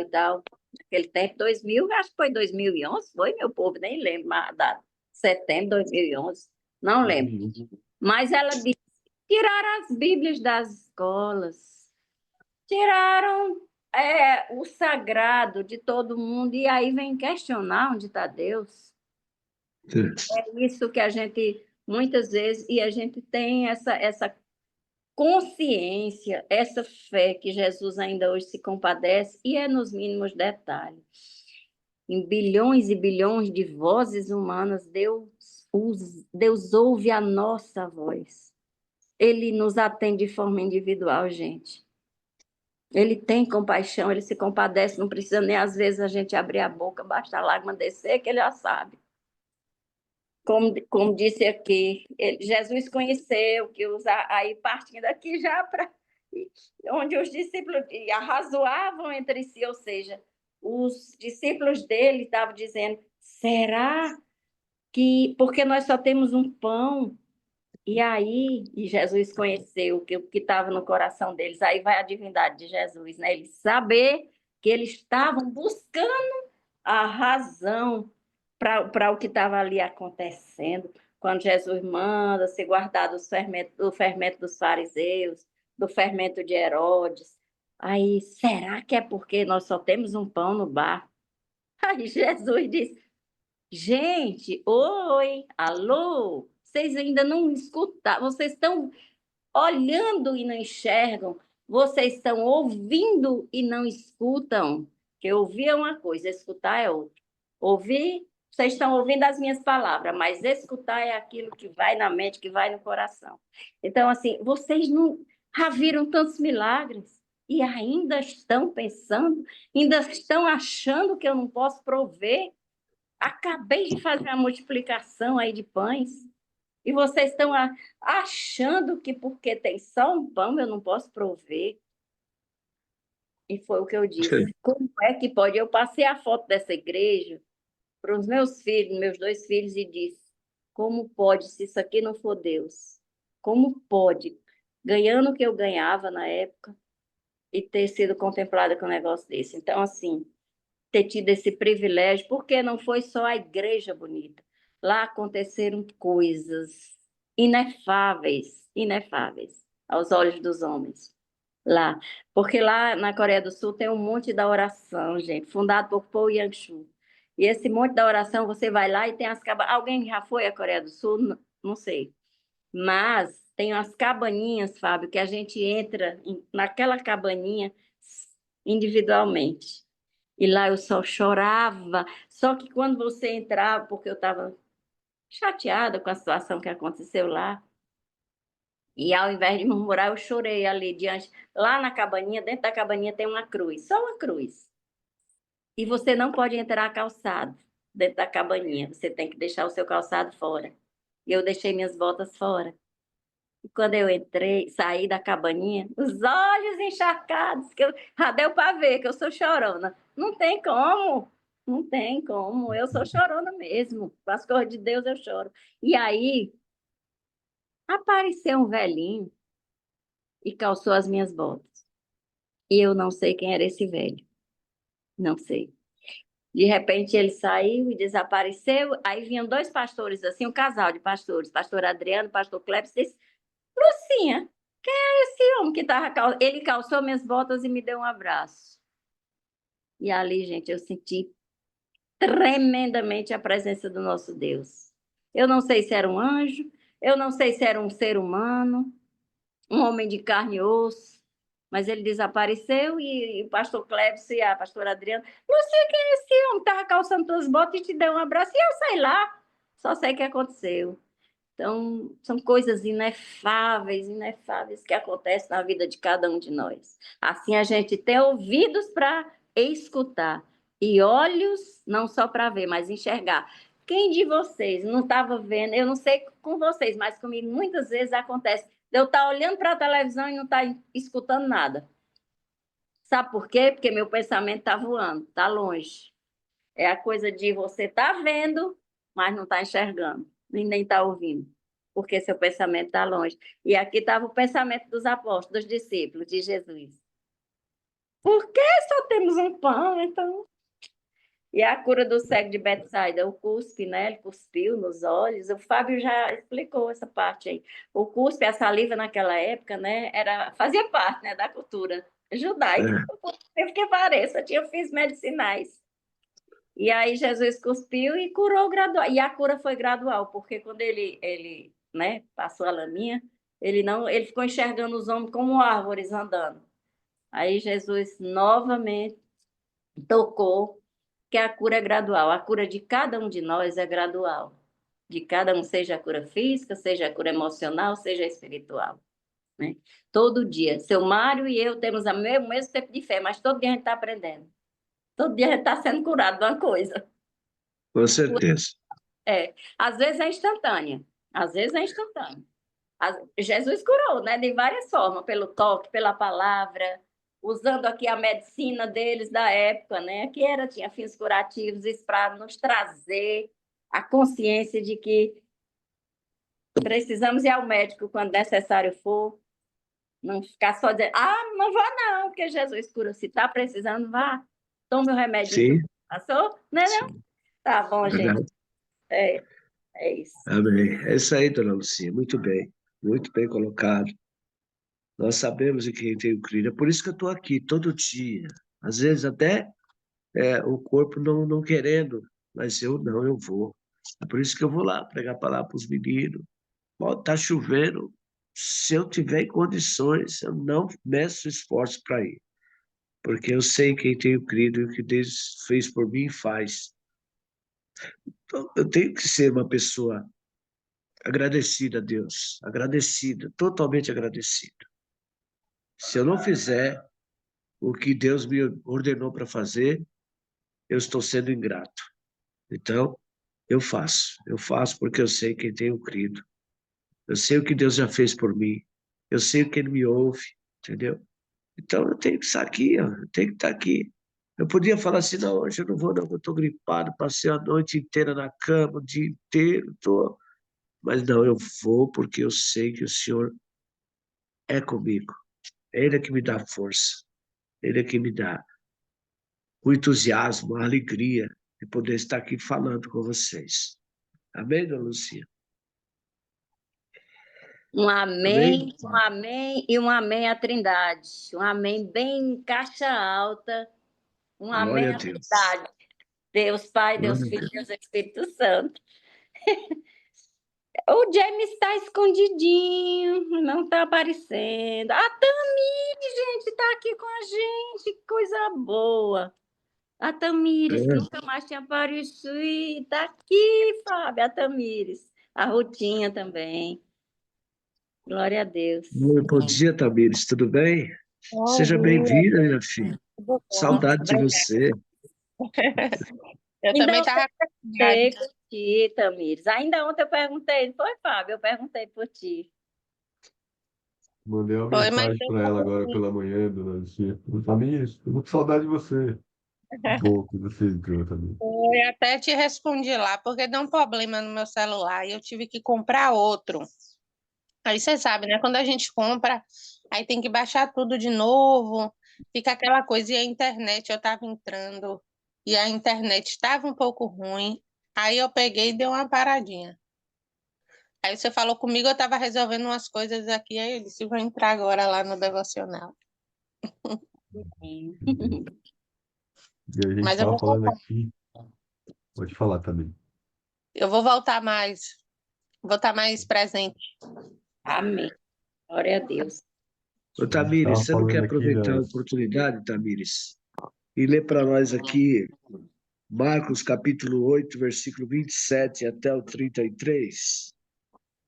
Naquele tempo, 2000, acho que foi 2011, foi, meu povo, nem lembro mais a data. Setembro de 2011, não lembro. Mas ela disse: tiraram as Bíblias das escolas, tiraram o sagrado de todo mundo, e aí vem questionar onde está Deus. Isso que a gente, muitas vezes, e a gente tem essa consciência, essa fé que Jesus ainda hoje se compadece, e é nos mínimos detalhes. Em bilhões e bilhões de vozes humanas, Deus ouve a nossa voz. Ele nos atende de forma individual, gente. Ele tem compaixão, ele se compadece, não precisa nem às vezes a gente abrir a boca, basta a lágrima descer, que ele já sabe. como disse aqui, Jesus conheceu que aí partindo aqui já para onde os discípulos arrazoavam entre si, ou seja, os discípulos dele estavam dizendo, será que, porque nós só temos um pão, e Jesus conheceu o que estava no coração deles, aí vai a divindade de Jesus, né? Ele saber que eles estavam buscando a razão para o que estava ali acontecendo, quando Jesus manda se guardar do fermento dos fariseus, do fermento de Herodes. Aí, será que é porque nós só temos um pão no bar? Aí Jesus disse, gente, oi, alô, vocês ainda não escutaram, vocês estão olhando e não enxergam, vocês estão ouvindo e não escutam. Que ouvir é uma coisa, escutar é outra. Ouvir, vocês estão ouvindo as minhas palavras, mas escutar é aquilo que vai na mente, que vai no coração. Então, assim, vocês não já viram tantos milagres e ainda estão pensando, ainda estão achando que eu não posso prover. Acabei de fazer a multiplicação aí de pães. E vocês estão achando que porque tem só um pão eu não posso prover. E foi o que eu disse. Como é que pode? Eu passei a foto dessa igreja para os meus filhos, meus 2 filhos, e disse: como pode, se isso aqui não for Deus? Como pode? Ganhando o que eu ganhava na época e ter sido contemplada com um negócio desse. Então, assim, ter tido esse privilégio, porque não foi só a igreja bonita. Lá aconteceram coisas inefáveis, inefáveis aos olhos dos homens. Lá, porque lá na Coreia do Sul tem um monte da oração, gente, fundado por Paul Yang-shu. E esse monte da oração, você vai lá e tem as cabaninhas. Alguém já foi à Coreia do Sul? Não sei. Mas tem as cabaninhas, Fábio, que a gente entra naquela cabaninha individualmente. E lá eu só chorava. Só que quando você entrava, porque eu estava chateada com a situação que aconteceu lá, e ao invés de murmurar, eu chorei ali diante. Lá na cabaninha, dentro da cabaninha tem uma cruz, só uma cruz. E você não pode entrar calçado dentro da cabaninha, você tem que deixar o seu calçado fora. E eu deixei minhas botas fora. E quando eu entrei, saí da cabaninha, os olhos encharcados, que já deu para ver que eu sou chorona. Não tem como, não tem como. Eu sou chorona mesmo. Com as coisas de Deus eu choro. E aí apareceu um velhinho e calçou as minhas botas. E eu não sei quem era esse velho. Não sei. De repente ele saiu e desapareceu. Aí vinham 2 pastores, assim, um casal de pastores, pastor Adriano, pastor Cleber, disse, Lucinha, esse homem que estava. Ele calçou minhas botas e me deu um abraço. E ali, gente, eu senti tremendamente a presença do nosso Deus. Eu não sei se era um anjo, eu não sei se era um ser humano, um homem de carne e osso, mas ele desapareceu e o pastor Cleves e a pastora Adriana, não sei quem é esse homem, estava calçando tuas botas e te deu um abraço, e eu sei lá, só sei o que aconteceu. Então, são coisas inefáveis, inefáveis que acontecem na vida de cada um de nós. Assim, a gente tem ouvidos para escutar e olhos não só para ver, mas enxergar. Quem de vocês não estava vendo? Eu não sei com vocês, mas comigo muitas vezes acontece de eu estar olhando para a televisão e não estar escutando nada. Sabe por quê? Porque meu pensamento está voando, está longe. É a coisa de você estar vendo, mas não está enxergando, nem está ouvindo, porque seu pensamento está longe. E aqui estava o pensamento dos apóstolos, dos discípulos de Jesus. Por que só temos um pão, então? E a cura do cego de Betsaida, o cuspe, né? Ele cuspiu nos olhos. O Fábio já explicou essa parte aí. O cuspe, a saliva naquela época, né? Fazia parte, né, da cultura judaica. Eu que pareça, tinha fins medicinais. E aí Jesus cuspiu e curou gradual. E a cura foi gradual, porque quando ele né, passou a laminha, ele ficou enxergando os homens como árvores andando. Aí Jesus novamente tocou que a cura é gradual. A cura de cada um de nós é gradual. De cada um, seja a cura física, seja a cura emocional, seja espiritual. Né? Todo dia. Seu Mário e eu temos o mesmo tempo de fé, mas todo dia a gente está aprendendo. Todo dia a gente está sendo curado de uma coisa. Com certeza. Às vezes é instantânea, às vezes é instantânea. Jesus curou, né, de várias formas, pelo toque, pela palavra, usando aqui a medicina deles da época, né, que tinha fins curativos, isso para nos trazer a consciência de que precisamos ir ao médico quando necessário for, não ficar só dizendo, não vá não, porque Jesus cura, se está precisando, vá, tome o remédio que Sim, passou, né, não? sim, Tá bom, gente, verdade. é isso. Amém. É isso aí, dona Lucia. Muito bem colocado. Nós sabemos em quem tenho crido. É por isso que eu estou aqui todo dia. Às vezes até o corpo não querendo, mas eu vou. É por isso que eu vou lá pregar a palavra para os meninos. Pode estar chovendo. Se eu tiver condições, eu não meço esforço para ir. Porque eu sei quem tenho crido e o que Deus fez por mim e faz. Então, eu tenho que ser uma pessoa agradecida a Deus, agradecida, totalmente agradecida. Se eu não fizer o que Deus me ordenou para fazer, eu estou sendo ingrato. Então, eu faço porque eu sei quem tenho crido. Eu sei o que Deus já fez por mim. Eu sei o que Ele me ouve, entendeu? Então, eu tenho que estar aqui, ó, eu tenho que estar aqui. Eu podia falar assim, não, hoje eu não vou, não, eu estou gripado, passei a noite inteira na cama, o dia inteiro, tô. Mas não, eu vou porque eu sei que o Senhor é comigo. Ele é que me dá força. Ele é que me dá o entusiasmo, a alegria de poder estar aqui falando com vocês. Amém, dona Lucia? Um Amém? amém e um amém à Trindade. Um amém bem em caixa alta. Um amém Glória a à Deus. Trindade. Deus Pai, Deus Glória a Filho, Deus. Deus Espírito Santo. O James está escondidinho, não está aparecendo. A Tamires, gente, está aqui com a gente. Que coisa boa. A Tamires, que É, nunca mais tinha aparecido. Está aqui, Fábio, a Tamires. A Rutinha também. Glória a Deus. bom dia, Tamires, tudo bem? Bom Seja dia, bem-vinda, minha filha. tudo bom? Saudade de Obrigada. você. Eu Ainda também ontem estava eu perguntei por ti, Tamires. Ainda ontem eu perguntei, foi, Fábio? Eu perguntei por ti. Mandei uma Foi, mas mensagem para ela agora pela manhã, dona Lucia. Tamires, eu tô com saudade de você. Bom que você entrou também. eu até te respondi lá, porque deu um problema no meu celular e eu tive que comprar outro. Aí você sabe, né? Quando a gente compra, aí tem que baixar tudo de novo, fica aquela coisa. E a internet, eu estava entrando e a internet estava um pouco ruim. Aí eu peguei e dei uma paradinha. Aí você falou comigo, eu estava resolvendo umas coisas aqui, aí eu disse, vou entrar agora lá no devocional. Sim. E a gente Mas eu estava vou, falando aqui, pode falar também. eu vou voltar mais, vou estar mais presente. Amém. Glória a Deus. Ô, A gente Tamires, estava você não quer falando aqui aproveitar a oportunidade, Tamires, e ler para nós aqui Marcos capítulo 8, versículo 27 até o 33?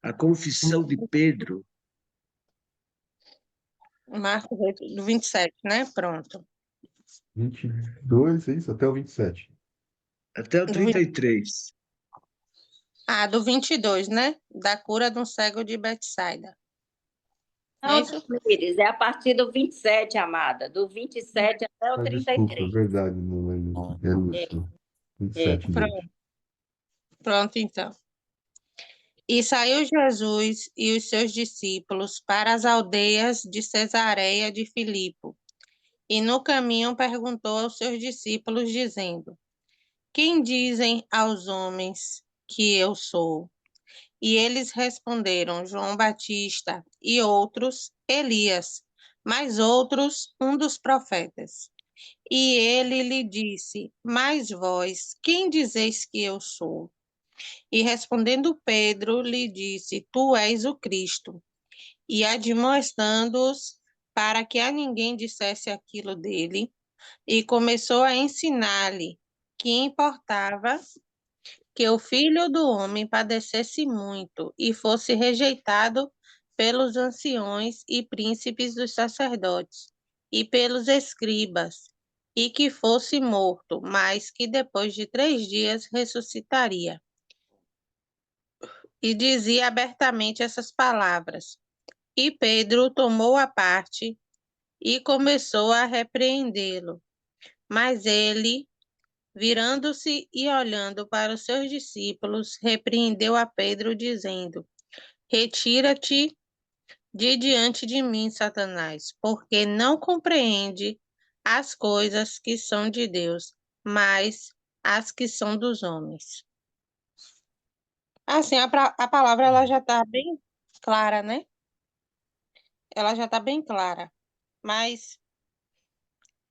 A confissão de Pedro. Marcos 8, do 27, né? Pronto. 22, é isso? Até o 27. Até o Do, 20 33. do 22, né? Da cura de um cego de Betsaida. Não é Não, isso? Tamires, é a partir do 27, amada. Do 27 até o Ah, desculpa, é 33. verdade, não é É, Lúcio. é. 27 mesmo. Pronto, pronto, então. E saiu Jesus e os seus discípulos para as aldeias de Cesareia de Filipe. E no caminho perguntou aos seus discípulos, dizendo: Quem dizem aos homens que eu sou? E eles responderam: João Batista, e outros, Elias, mas outros, um dos profetas. E ele lhe disse: Mas vós, quem dizeis que eu sou? E respondendo Pedro, lhe disse: Tu és o Cristo. E admoestando-os para que a ninguém dissesse aquilo dele, e começou a ensinar-lhe que importava que o Filho do Homem padecesse muito e fosse rejeitado pelos anciões e príncipes dos sacerdotes e pelos escribas, e que fosse morto, mas que depois de 3 dias ressuscitaria. e dizia abertamente essas palavras. E Pedro tomou a parte e começou a repreendê-lo. Mas ele, virando-se e olhando para os seus discípulos, repreendeu a Pedro, dizendo: Retira-te de diante de mim, Satanás, porque não compreende as coisas que são de Deus, mas as que são dos homens. Assim, a palavra ela já está bem clara, né? Ela já está bem clara. Mas,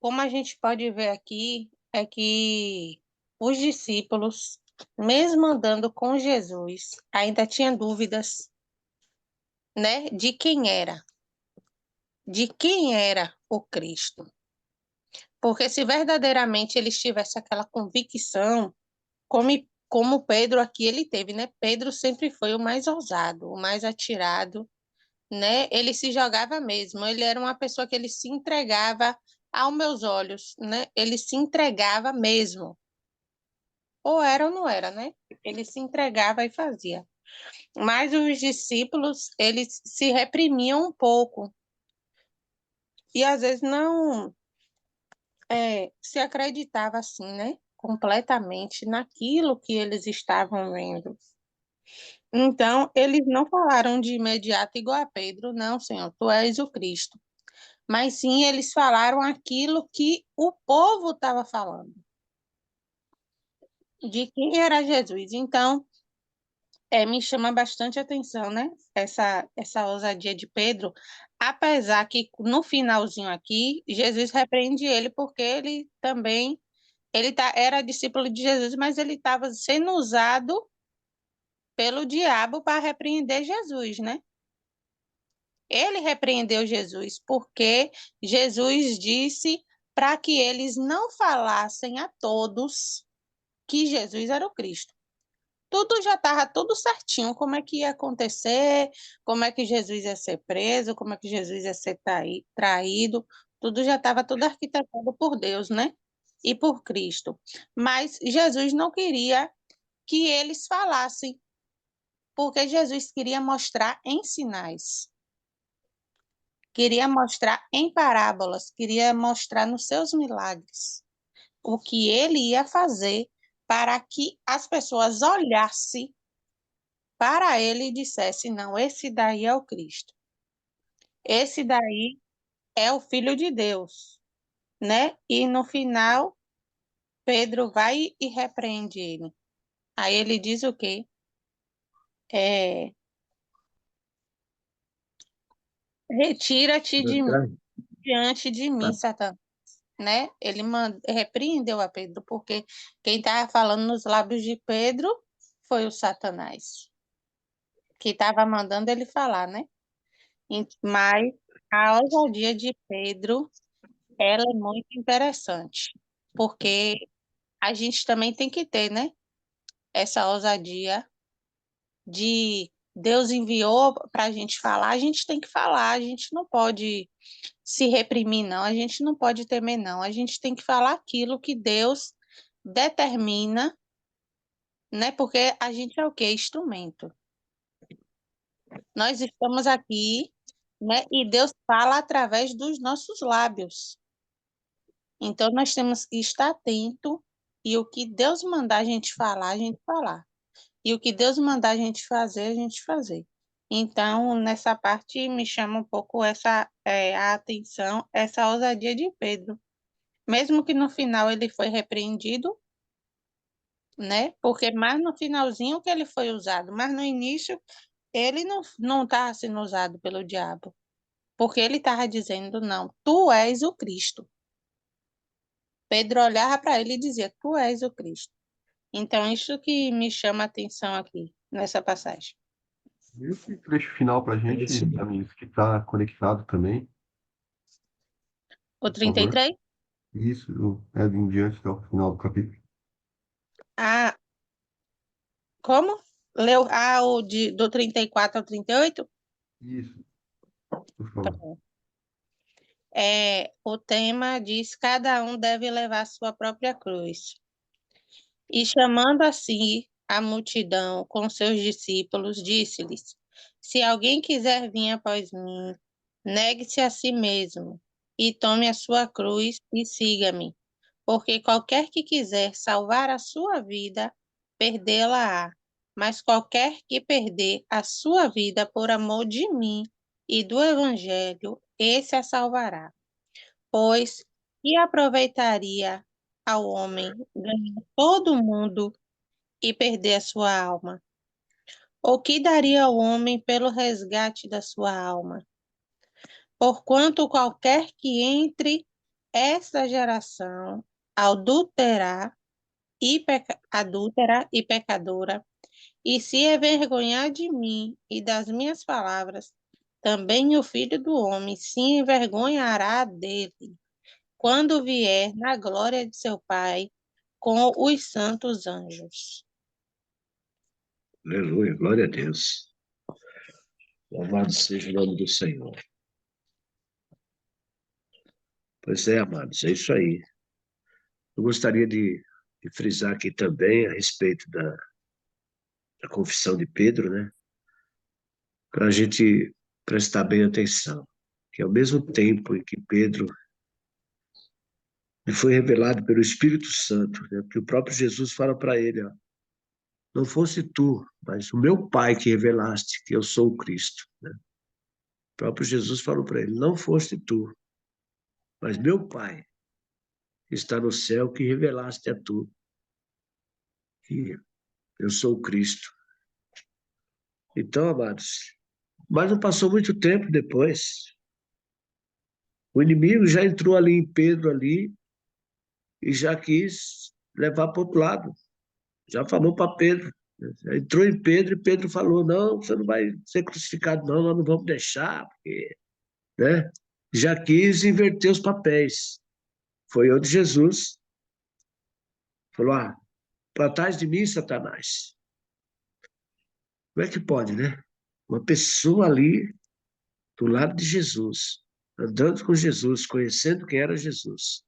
como a gente pode ver aqui, é que os discípulos, mesmo andando com Jesus, ainda tinham dúvidas, né? De quem era o Cristo. Porque se verdadeiramente eles tivessem aquela convicção, como Pedro aqui ele teve, né? Pedro sempre foi o mais ousado, o mais atirado, né? Ele se jogava mesmo, ele era uma pessoa que ele se entregava aos meus olhos, né? Ele se entregava mesmo. Ou era ou não era, né? Ele se entregava e fazia. Mas os discípulos, eles se reprimiam um pouco. E às vezes não se acreditava assim, né? Completamente naquilo que eles estavam vendo. Então, eles não falaram de imediato igual a Pedro, não, Senhor, tu és o Cristo. Mas sim, eles falaram aquilo que o povo estava falando, de quem era Jesus. Então, me chama bastante atenção, né? Essa ousadia de Pedro, apesar que no finalzinho aqui, Jesus repreende ele porque ele também era discípulo de Jesus, mas ele estava sendo usado pelo diabo para repreender Jesus, né? Ele repreendeu Jesus porque Jesus disse para que eles não falassem a todos que Jesus era o Cristo. Tudo já estava tudo certinho, como é que ia acontecer, como é que Jesus ia ser preso, como é que Jesus ia ser traído, tudo já estava tudo arquitetado por Deus, né? E por Cristo. Mas Jesus não queria que eles falassem, porque Jesus queria mostrar em sinais, queria mostrar em parábolas, queria mostrar nos seus milagres o que ele ia fazer para que as pessoas olhassem para ele e dissessem: não, esse daí é o Cristo, esse daí é o Filho de Deus, né? E no final, Pedro vai e repreende ele. Aí ele diz o quê? Retira-te de diante de mim, Satanás, né? Ele repreendeu a Pedro, porque quem estava falando nos lábios de Pedro foi o Satanás, que estava mandando ele falar, né? Mas a ousadia de Pedro, ela é muito interessante, porque a gente também tem que ter, né? Essa ousadia de Deus enviou para a gente falar, a gente tem que falar, a gente não pode se reprimir, não, a gente não pode temer, não, a gente tem que falar aquilo que Deus determina, né? Porque a gente é o quê? Instrumento. Nós estamos aqui, né? E Deus fala através dos nossos lábios. Então, nós temos que estar atento e o que Deus mandar a gente falar, a gente falar. E o que Deus mandar a gente fazer, a gente fazer. Então, nessa parte, me chama um pouco a atenção, essa ousadia de Pedro. Mesmo que no final ele foi repreendido, né? Porque mais no finalzinho que ele foi usado, mas no início ele não estava sendo usado pelo diabo. Porque ele estava dizendo, não, tu és o Cristo. Pedro olhava para ele e dizia, tu és o Cristo. Então, isso que me chama a atenção aqui, nessa passagem. E esse trecho final para a gente, amigos, que está conectado também, O por favor. 33? Isso é em diante até o final do capítulo. Ah, como? Leu do 34 ao 38? Isso, por favor. O tema diz: cada um deve levar sua própria cruz. E chamando assim a multidão com seus discípulos, disse-lhes: Se alguém quiser vir após mim, negue-se a si mesmo e tome a sua cruz e siga-me. Porque qualquer que quiser salvar a sua vida, perdê-la-á. Mas qualquer que perder a sua vida por amor de mim e do Evangelho, esse a salvará. Pois que aproveitaria ao homem ganhar todo o mundo e perder a sua alma? Ou que daria o homem pelo resgate da sua alma? Porquanto qualquer que entre esta geração adúltera e pecadora, e se envergonhar de mim e das minhas palavras, também o Filho do Homem se envergonhará dele, quando vier na glória de seu Pai com os santos anjos. Aleluia, glória a Deus. Louvado seja o nome do Senhor. Pois é, amados, é isso aí. Eu gostaria de frisar aqui também a respeito da confissão de Pedro, né? Para a gente prestar bem atenção. Que ao mesmo tempo em que Pedro foi revelado pelo Espírito Santo, né? Que o próprio Jesus fala para ele, ó, não fosse tu, mas o meu Pai que revelaste que eu sou o Cristo, né? O próprio Jesus falou para ele, não foste tu, mas meu Pai que está no céu que revelaste a tu que eu sou o Cristo. Então, amados, mas não passou muito tempo depois. O inimigo já entrou ali em Pedro ali e já quis levar para o outro lado. Já falou para Pedro. Entrou em Pedro e Pedro falou, não, você não vai ser crucificado não, nós não vamos deixar, porque, né? Já quis inverter os papéis. Foi onde Jesus falou, para trás de mim, Satanás. Como é que pode, né? Uma pessoa ali, do lado de Jesus, andando com Jesus, conhecendo quem era Jesus.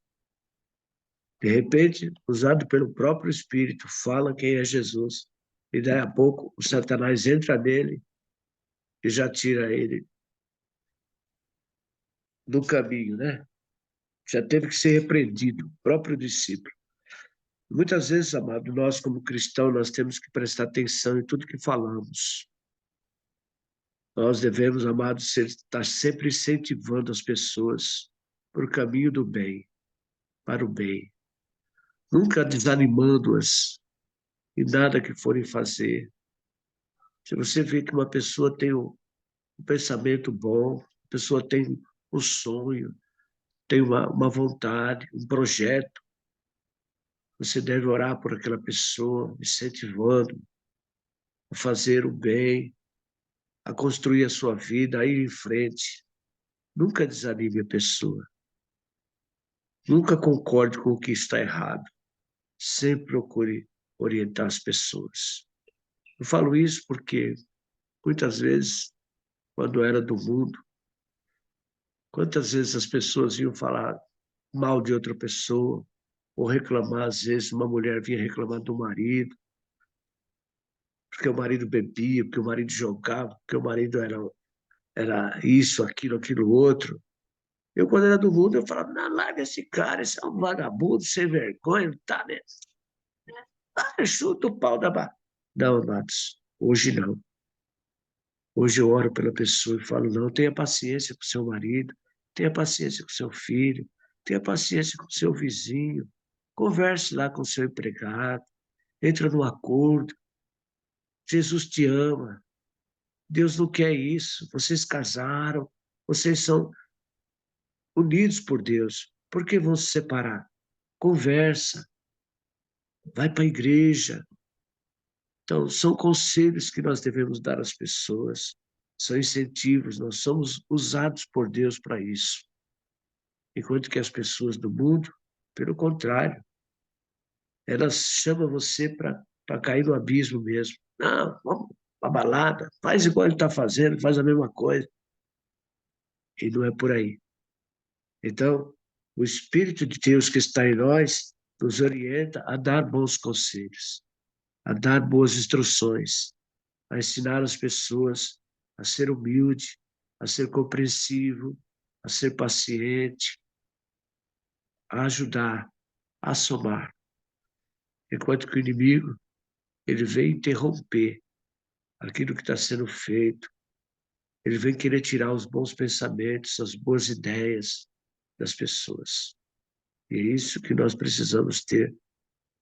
De repente, usado pelo próprio Espírito, fala quem é Jesus. E daí a pouco o Satanás entra nele e já tira ele do caminho, né? Já teve que ser repreendido, o próprio discípulo. Muitas vezes, amado, nós como cristãos, nós temos que prestar atenção em tudo que falamos. Nós devemos, amados, estar sempre incentivando as pessoas para o caminho do bem, para o bem. Nunca desanimando-as em nada que forem fazer. Se você vê que uma pessoa tem um pensamento bom, a pessoa tem um sonho, tem uma vontade, um projeto, você deve orar por aquela pessoa, incentivando a fazer o bem, a construir a sua vida, a ir em frente. Nunca desanime a pessoa. Nunca concorde com o que está errado. Sempre procure orientar as pessoas. Eu falo isso porque, muitas vezes, quando era do mundo, quantas vezes as pessoas iam falar mal de outra pessoa, ou reclamar, às vezes, uma mulher vinha reclamar do marido, porque o marido bebia, porque o marido jogava, porque o marido era isso, aquilo outro. Eu, quando era do mundo, eu falava, não, larga esse cara, esse é um vagabundo, sem vergonha, não tá, né? Chuta o pau da barra. Não, amados, hoje não. Hoje eu oro pela pessoa e falo, não, tenha paciência com seu marido, tenha paciência com seu filho, tenha paciência com seu vizinho, converse lá com seu empregado, entra num acordo. Jesus te ama. Deus não quer isso. Vocês casaram, vocês são unidos por Deus. Por que vão se separar? Conversa, vai para a igreja. Então, são conselhos que nós devemos dar às pessoas, são incentivos, nós somos usados por Deus para isso. Enquanto que as pessoas do mundo, pelo contrário, elas chamam você para cair no abismo mesmo. Não, vamos para balada, faz igual ele está fazendo, faz a mesma coisa. E não é por aí. Então, o Espírito de Deus que está em nós nos orienta a dar bons conselhos, a dar boas instruções, a ensinar as pessoas a ser humilde, a ser compreensivo, a ser paciente, a ajudar, a somar. Enquanto que o inimigo, ele vem interromper aquilo que está sendo feito, ele vem querer tirar os bons pensamentos, as boas ideias das pessoas. E é isso que nós precisamos ter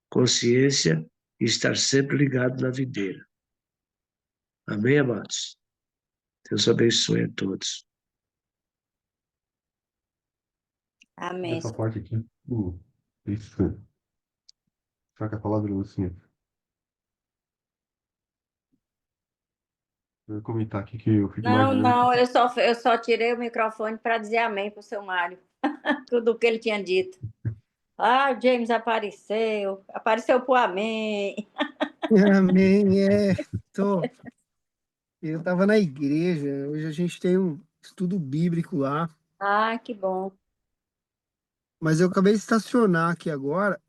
consciência e estar sempre ligado na videira. Amém, amados? Deus abençoe a todos. Amém. Essa parte aqui, isso. Será que a palavra, Lucinha? Eu ia comentar aqui que eu fico Não, imaginando não, que eu só tirei o microfone para dizer amém para o seu Mário. Tudo o que ele tinha dito. Ah, o James apareceu pro amém. Amém, eu estava na igreja, hoje a gente tem um estudo bíblico lá, Ah, que bom. mas eu acabei de estacionar aqui agora.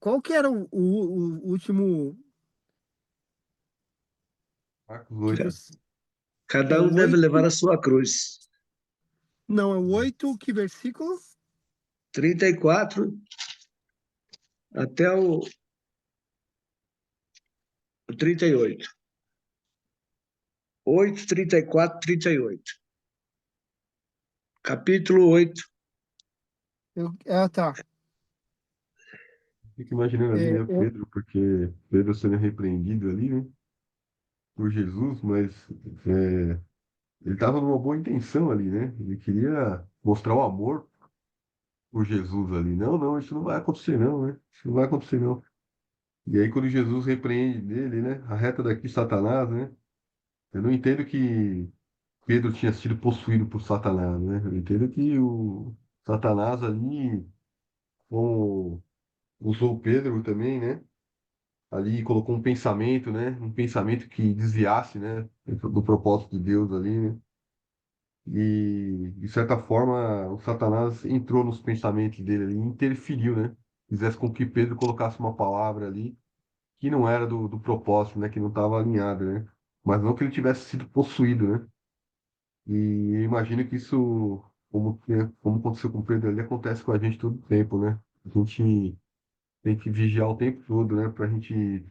Qual que era o último Marcos que 8, você... É Cada um o deve 8? levar a sua cruz. Não, é o 8, que versículo? 34 até o 38. 8, 34, 38. Capítulo 8. Tá. fico imaginando ali, É, né, Pedro, porque Pedro sendo repreendido ali, né, por Jesus, mas é, ele estava numa boa intenção ali, né? Ele queria mostrar o amor por Jesus ali. Não, não, isso não vai acontecer não, né? Isso não vai acontecer não. E aí quando Jesus repreende dele, né? Arreta daqui Satanás, né? Eu não entendo que Pedro tinha sido possuído por Satanás, né? Eu entendo que o Satanás ali como usou Pedro também, né? Ali colocou um pensamento, né? Um pensamento que desviasse, né? Do propósito de Deus ali, né? E, de certa forma, o Satanás entrou nos pensamentos dele ali e interferiu, né? Fizesse com que Pedro colocasse uma palavra ali que não era do propósito, né? Que não estava alinhada, né? Mas não que ele tivesse sido possuído, né? E eu imagino que isso, como aconteceu com Pedro ali, acontece com a gente todo o tempo, né? A gente tem que vigiar o tempo todo, né? Para a gente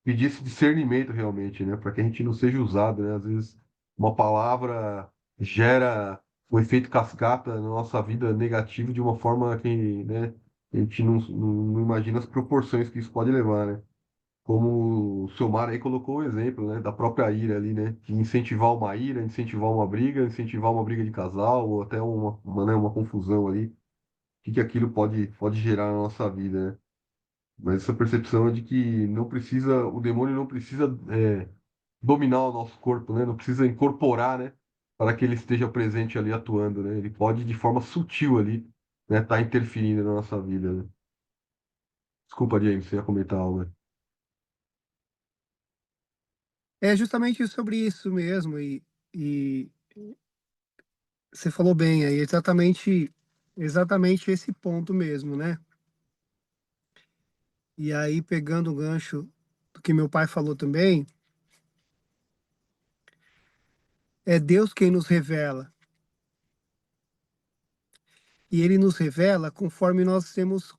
pedir esse discernimento realmente, né? Para que a gente não seja usado, né? Às vezes uma palavra gera um efeito cascata na nossa vida negativo de uma forma que, né? A gente não imagina as proporções que isso pode levar, né? Como o seu Mar aí colocou o exemplo, né? Da própria ira ali, né? De incentivar uma ira, incentivar uma briga de casal ou até né, uma confusão ali. O que aquilo pode gerar na nossa vida, né? Mas essa percepção é de que não precisa, o demônio não precisa dominar o nosso corpo, né? Não precisa incorporar, né? Para que ele esteja presente ali atuando, né? Ele pode de forma sutil ali, né? Tá interferindo na nossa vida, né? Desculpa, James, você ia comentar algo, né? É justamente sobre isso mesmo, e você falou bem, é exatamente esse ponto mesmo, né? E aí, pegando o gancho do que meu pai falou também, é Deus quem nos revela. E ele nos revela conforme nós temos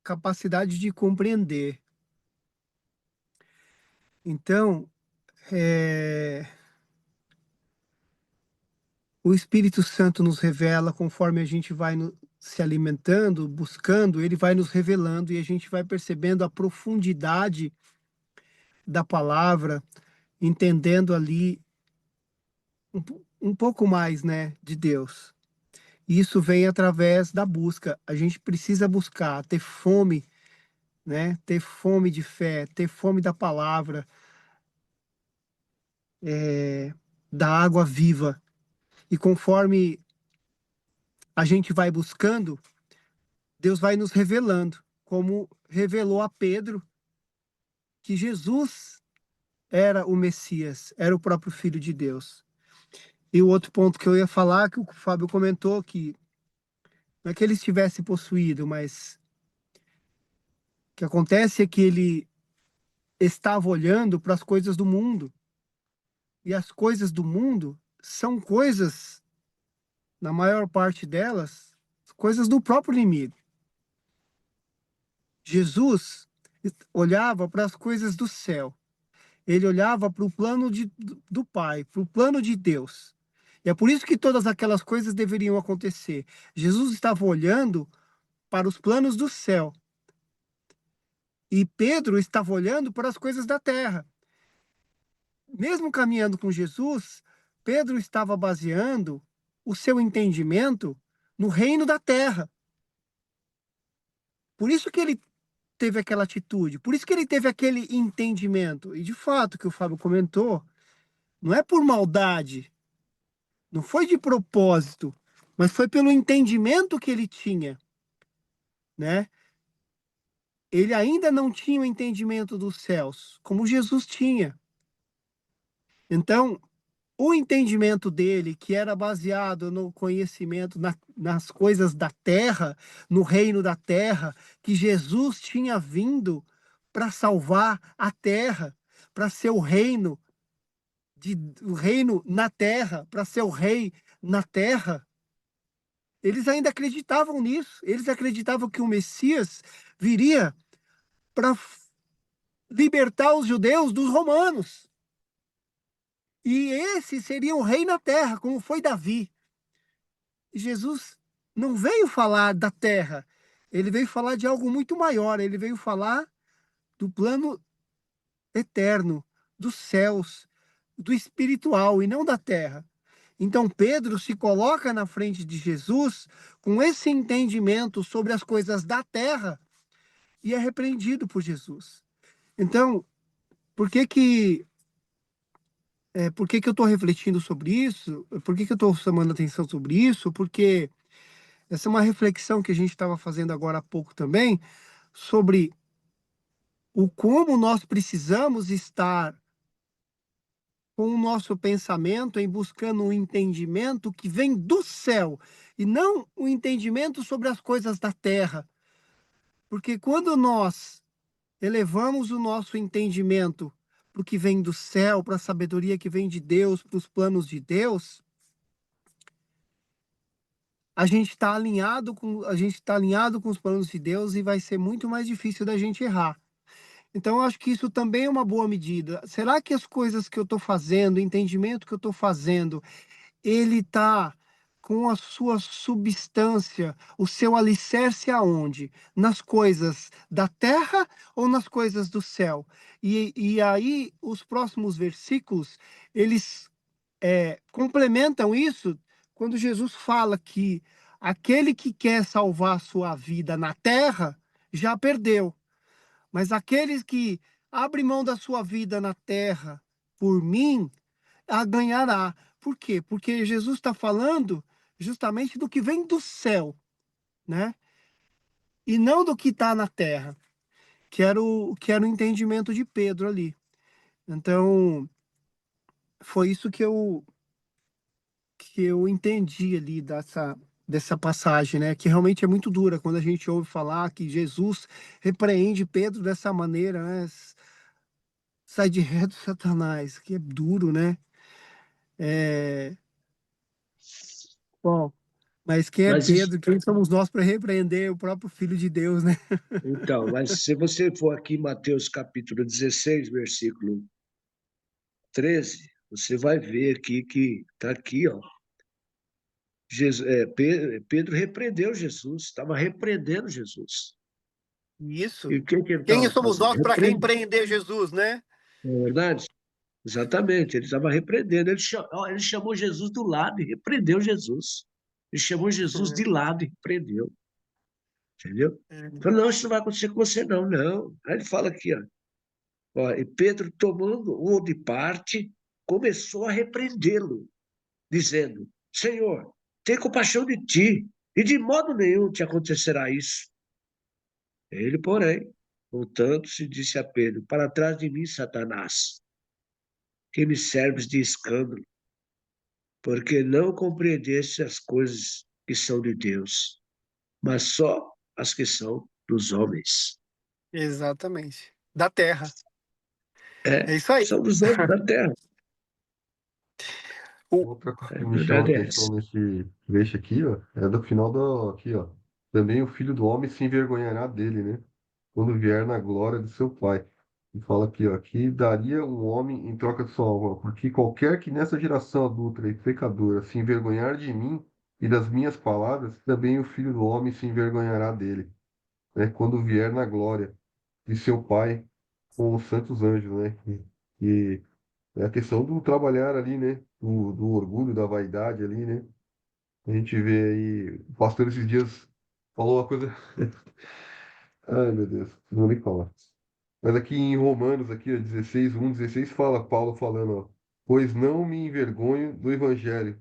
capacidade de compreender. Então, é, o Espírito Santo nos revela conforme a gente vai se alimentando, buscando, ele vai nos revelando e a gente vai percebendo a profundidade da palavra, entendendo ali um pouco mais, né, de Deus. Isso vem através da busca. A gente precisa buscar, ter fome, né? Ter fome de fé, ter fome da palavra, da água viva. E conforme a gente vai buscando, Deus vai nos revelando, como revelou a Pedro que Jesus era o Messias, era o próprio Filho de Deus. E o outro ponto que eu ia falar, que o Fábio comentou, que não é que ele estivesse possuído, mas o que acontece é que ele estava olhando para as coisas do mundo. E as coisas do mundo são coisas, na maior parte delas, coisas do próprio inimigo. Jesus olhava para as coisas do céu. Ele olhava para o plano do Pai, para o plano de Deus. E é por isso que todas aquelas coisas deveriam acontecer. Jesus estava olhando para os planos do céu. E Pedro estava olhando para as coisas da terra. Mesmo caminhando com Jesus, Pedro estava baseando o seu entendimento no reino da terra. Por isso que ele teve aquela atitude, por isso que ele teve aquele entendimento. E de fato, que o Fábio comentou, não é por maldade, não foi de propósito, mas foi pelo entendimento que ele tinha, né? Ele ainda não tinha o entendimento dos céus, como Jesus tinha. Então, o entendimento dele, que era baseado no conhecimento, nas coisas da terra, no reino da terra, que Jesus tinha vindo para salvar a terra, para ser o reino na terra, para ser o rei na terra. Eles ainda acreditavam nisso. Eles acreditavam que o Messias viria para libertar os judeus dos romanos. E esse seria um rei na terra, como foi Davi. E Jesus não veio falar da terra, ele veio falar de algo muito maior, ele veio falar do plano eterno, dos céus, do espiritual e não da terra. Então Pedro se coloca na frente de Jesus com esse entendimento sobre as coisas da terra e é repreendido por Jesus. Então, por que que eu estou refletindo sobre isso? Por que que eu estou chamando atenção sobre isso? Porque essa é uma reflexão que a gente estava fazendo agora há pouco também, sobre o como nós precisamos estar com o nosso pensamento em buscando um entendimento que vem do céu e não o entendimento sobre as coisas da terra. Porque quando nós elevamos o nosso entendimento para o que vem do céu, para a sabedoria que vem de Deus, para os planos de Deus, a gente está alinhado com os planos de Deus e vai ser muito mais difícil da gente errar. Então, eu acho que isso também é uma boa medida. Será que as coisas que eu estou fazendo, o entendimento que eu estou fazendo, ele está com a sua substância, o seu alicerce aonde? Nas coisas da terra ou nas coisas do céu? E aí, os próximos versículos, eles complementam isso quando Jesus fala que aquele que quer salvar sua vida na terra já perdeu. Mas aqueles que abrem mão da sua vida na terra por mim, a ganhará. Por quê? Porque Jesus está falando justamente do que vem do céu, né? E não do que está na terra, que era o entendimento de Pedro ali. Então, foi isso que eu entendi ali dessa passagem, né? Que realmente é muito dura quando a gente ouve falar que Jesus repreende Pedro dessa maneira, né? Sai de reto, Satanás, que é duro, né? É... Bom, mas quem é Mas isso, Pedro? Quem somos nós para repreender o próprio Filho de Deus, né? então, mas se você for aqui em Mateus capítulo 16, versículo 13, você vai ver aqui que está aqui, ó. Pedro repreendeu Jesus, estava repreendendo Jesus. E Isso. o que que ele Quem estava somos fazendo? nós para repreender Jesus, né? Não é verdade? Exatamente, ele estava repreendendo. Ele chamou Jesus do lado e repreendeu Jesus. Ele chamou Jesus de lado e repreendeu. Entendeu? Falou, não, isso não vai acontecer com você, não, não. Aí ele fala aqui, ó, e Pedro, tomando-o de parte, começou a repreendê-lo, dizendo: Senhor, tem compaixão de ti, e de modo nenhum te acontecerá isso. Ele, porém, voltando-se, disse a Pedro: Para trás de mim, Satanás, que me serves de escândalo, porque não compreendeste as coisas que são de Deus, mas só as que são dos homens. Exatamente. Da terra. É isso aí. Somos anjos da terra. Outra coisa A que me chama a verdade é atenção essa. nesse trecho aqui, ó, é do final do, aqui, ó. Também o filho do homem se envergonhará dele, né? Quando vier na glória de seu pai. E fala aqui, ó, que daria um homem em troca de sua alma, porque qualquer que nessa geração adulta e pecadora se envergonhar de mim e das minhas palavras, também o filho do homem se envergonhará dele, né? Quando vier na glória de seu pai com os santos anjos, né? E é a questão do trabalhar ali, né? Do orgulho, da vaidade ali, né? A gente vê aí, o pastor esses dias falou uma coisa. Ai, meu Deus, não vou nem falar. Mas aqui em Romanos, aqui, ó, 16, 16, fala, Paulo falando, ó, pois não me envergonho do evangelho,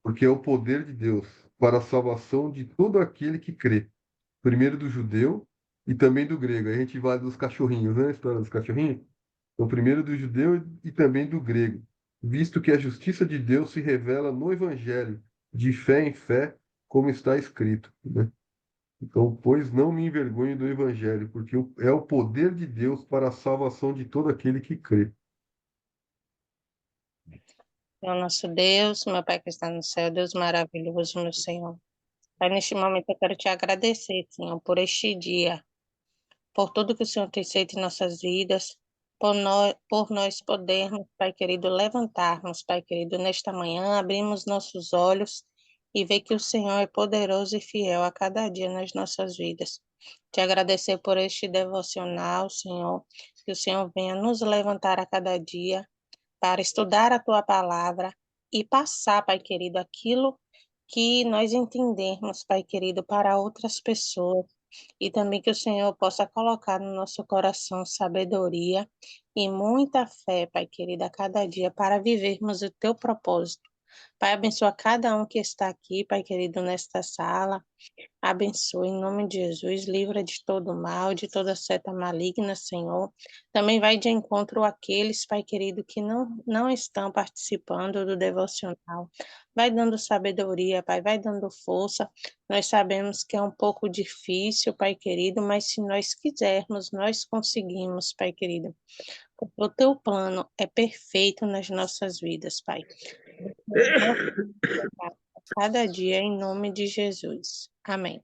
porque é o poder de Deus para a salvação de todo aquele que crê, primeiro do judeu e também do grego. Aí a gente vai dos cachorrinhos, né? A história dos cachorrinhos. Então, primeiro do judeu e também do grego, visto que a justiça de Deus se revela no evangelho, de fé em fé, como está escrito, né? Então, pois não me envergonho do evangelho, porque é o poder de Deus para a salvação de todo aquele que crê. Senhor nosso Deus, meu Pai que está no céu, Deus maravilhoso, meu Senhor. Pai, neste momento eu quero te agradecer, Senhor, por este dia, por tudo que o Senhor tem feito em nossas vidas, por nós podermos, Pai querido, levantarmos, Pai querido, nesta manhã, abrimos nossos olhos e ver que o Senhor é poderoso e fiel a cada dia nas nossas vidas. Te agradecer por este devocional, Senhor, que o Senhor venha nos levantar a cada dia para estudar a tua palavra e passar, Pai querido, aquilo que nós entendermos, Pai querido, para outras pessoas. E também que o Senhor possa colocar no nosso coração sabedoria e muita fé, Pai querido, a cada dia para vivermos o teu propósito. Pai, abençoa cada um que está aqui, Pai querido, nesta sala. Abençoe em nome de Jesus, livra de todo mal, de toda seta maligna, Senhor. Também vai de encontro àqueles, Pai querido, que não estão participando do devocional. Vai dando sabedoria, Pai, vai dando força. Nós sabemos que é um pouco difícil, Pai querido, mas se nós quisermos, nós conseguimos, Pai querido. Porque o teu plano é perfeito nas nossas vidas, Pai. Cada dia em nome de Jesus. Amém.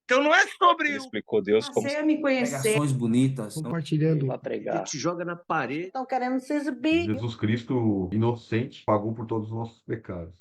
Então não é sobre Ele explicou Deus como Passei a me conhecer. Pregações bonitas. compartilhando. Para pregar. Ele te joga na parede. Estão querendo se exibir. Jesus Cristo, inocente, pagou por todos os nossos pecados.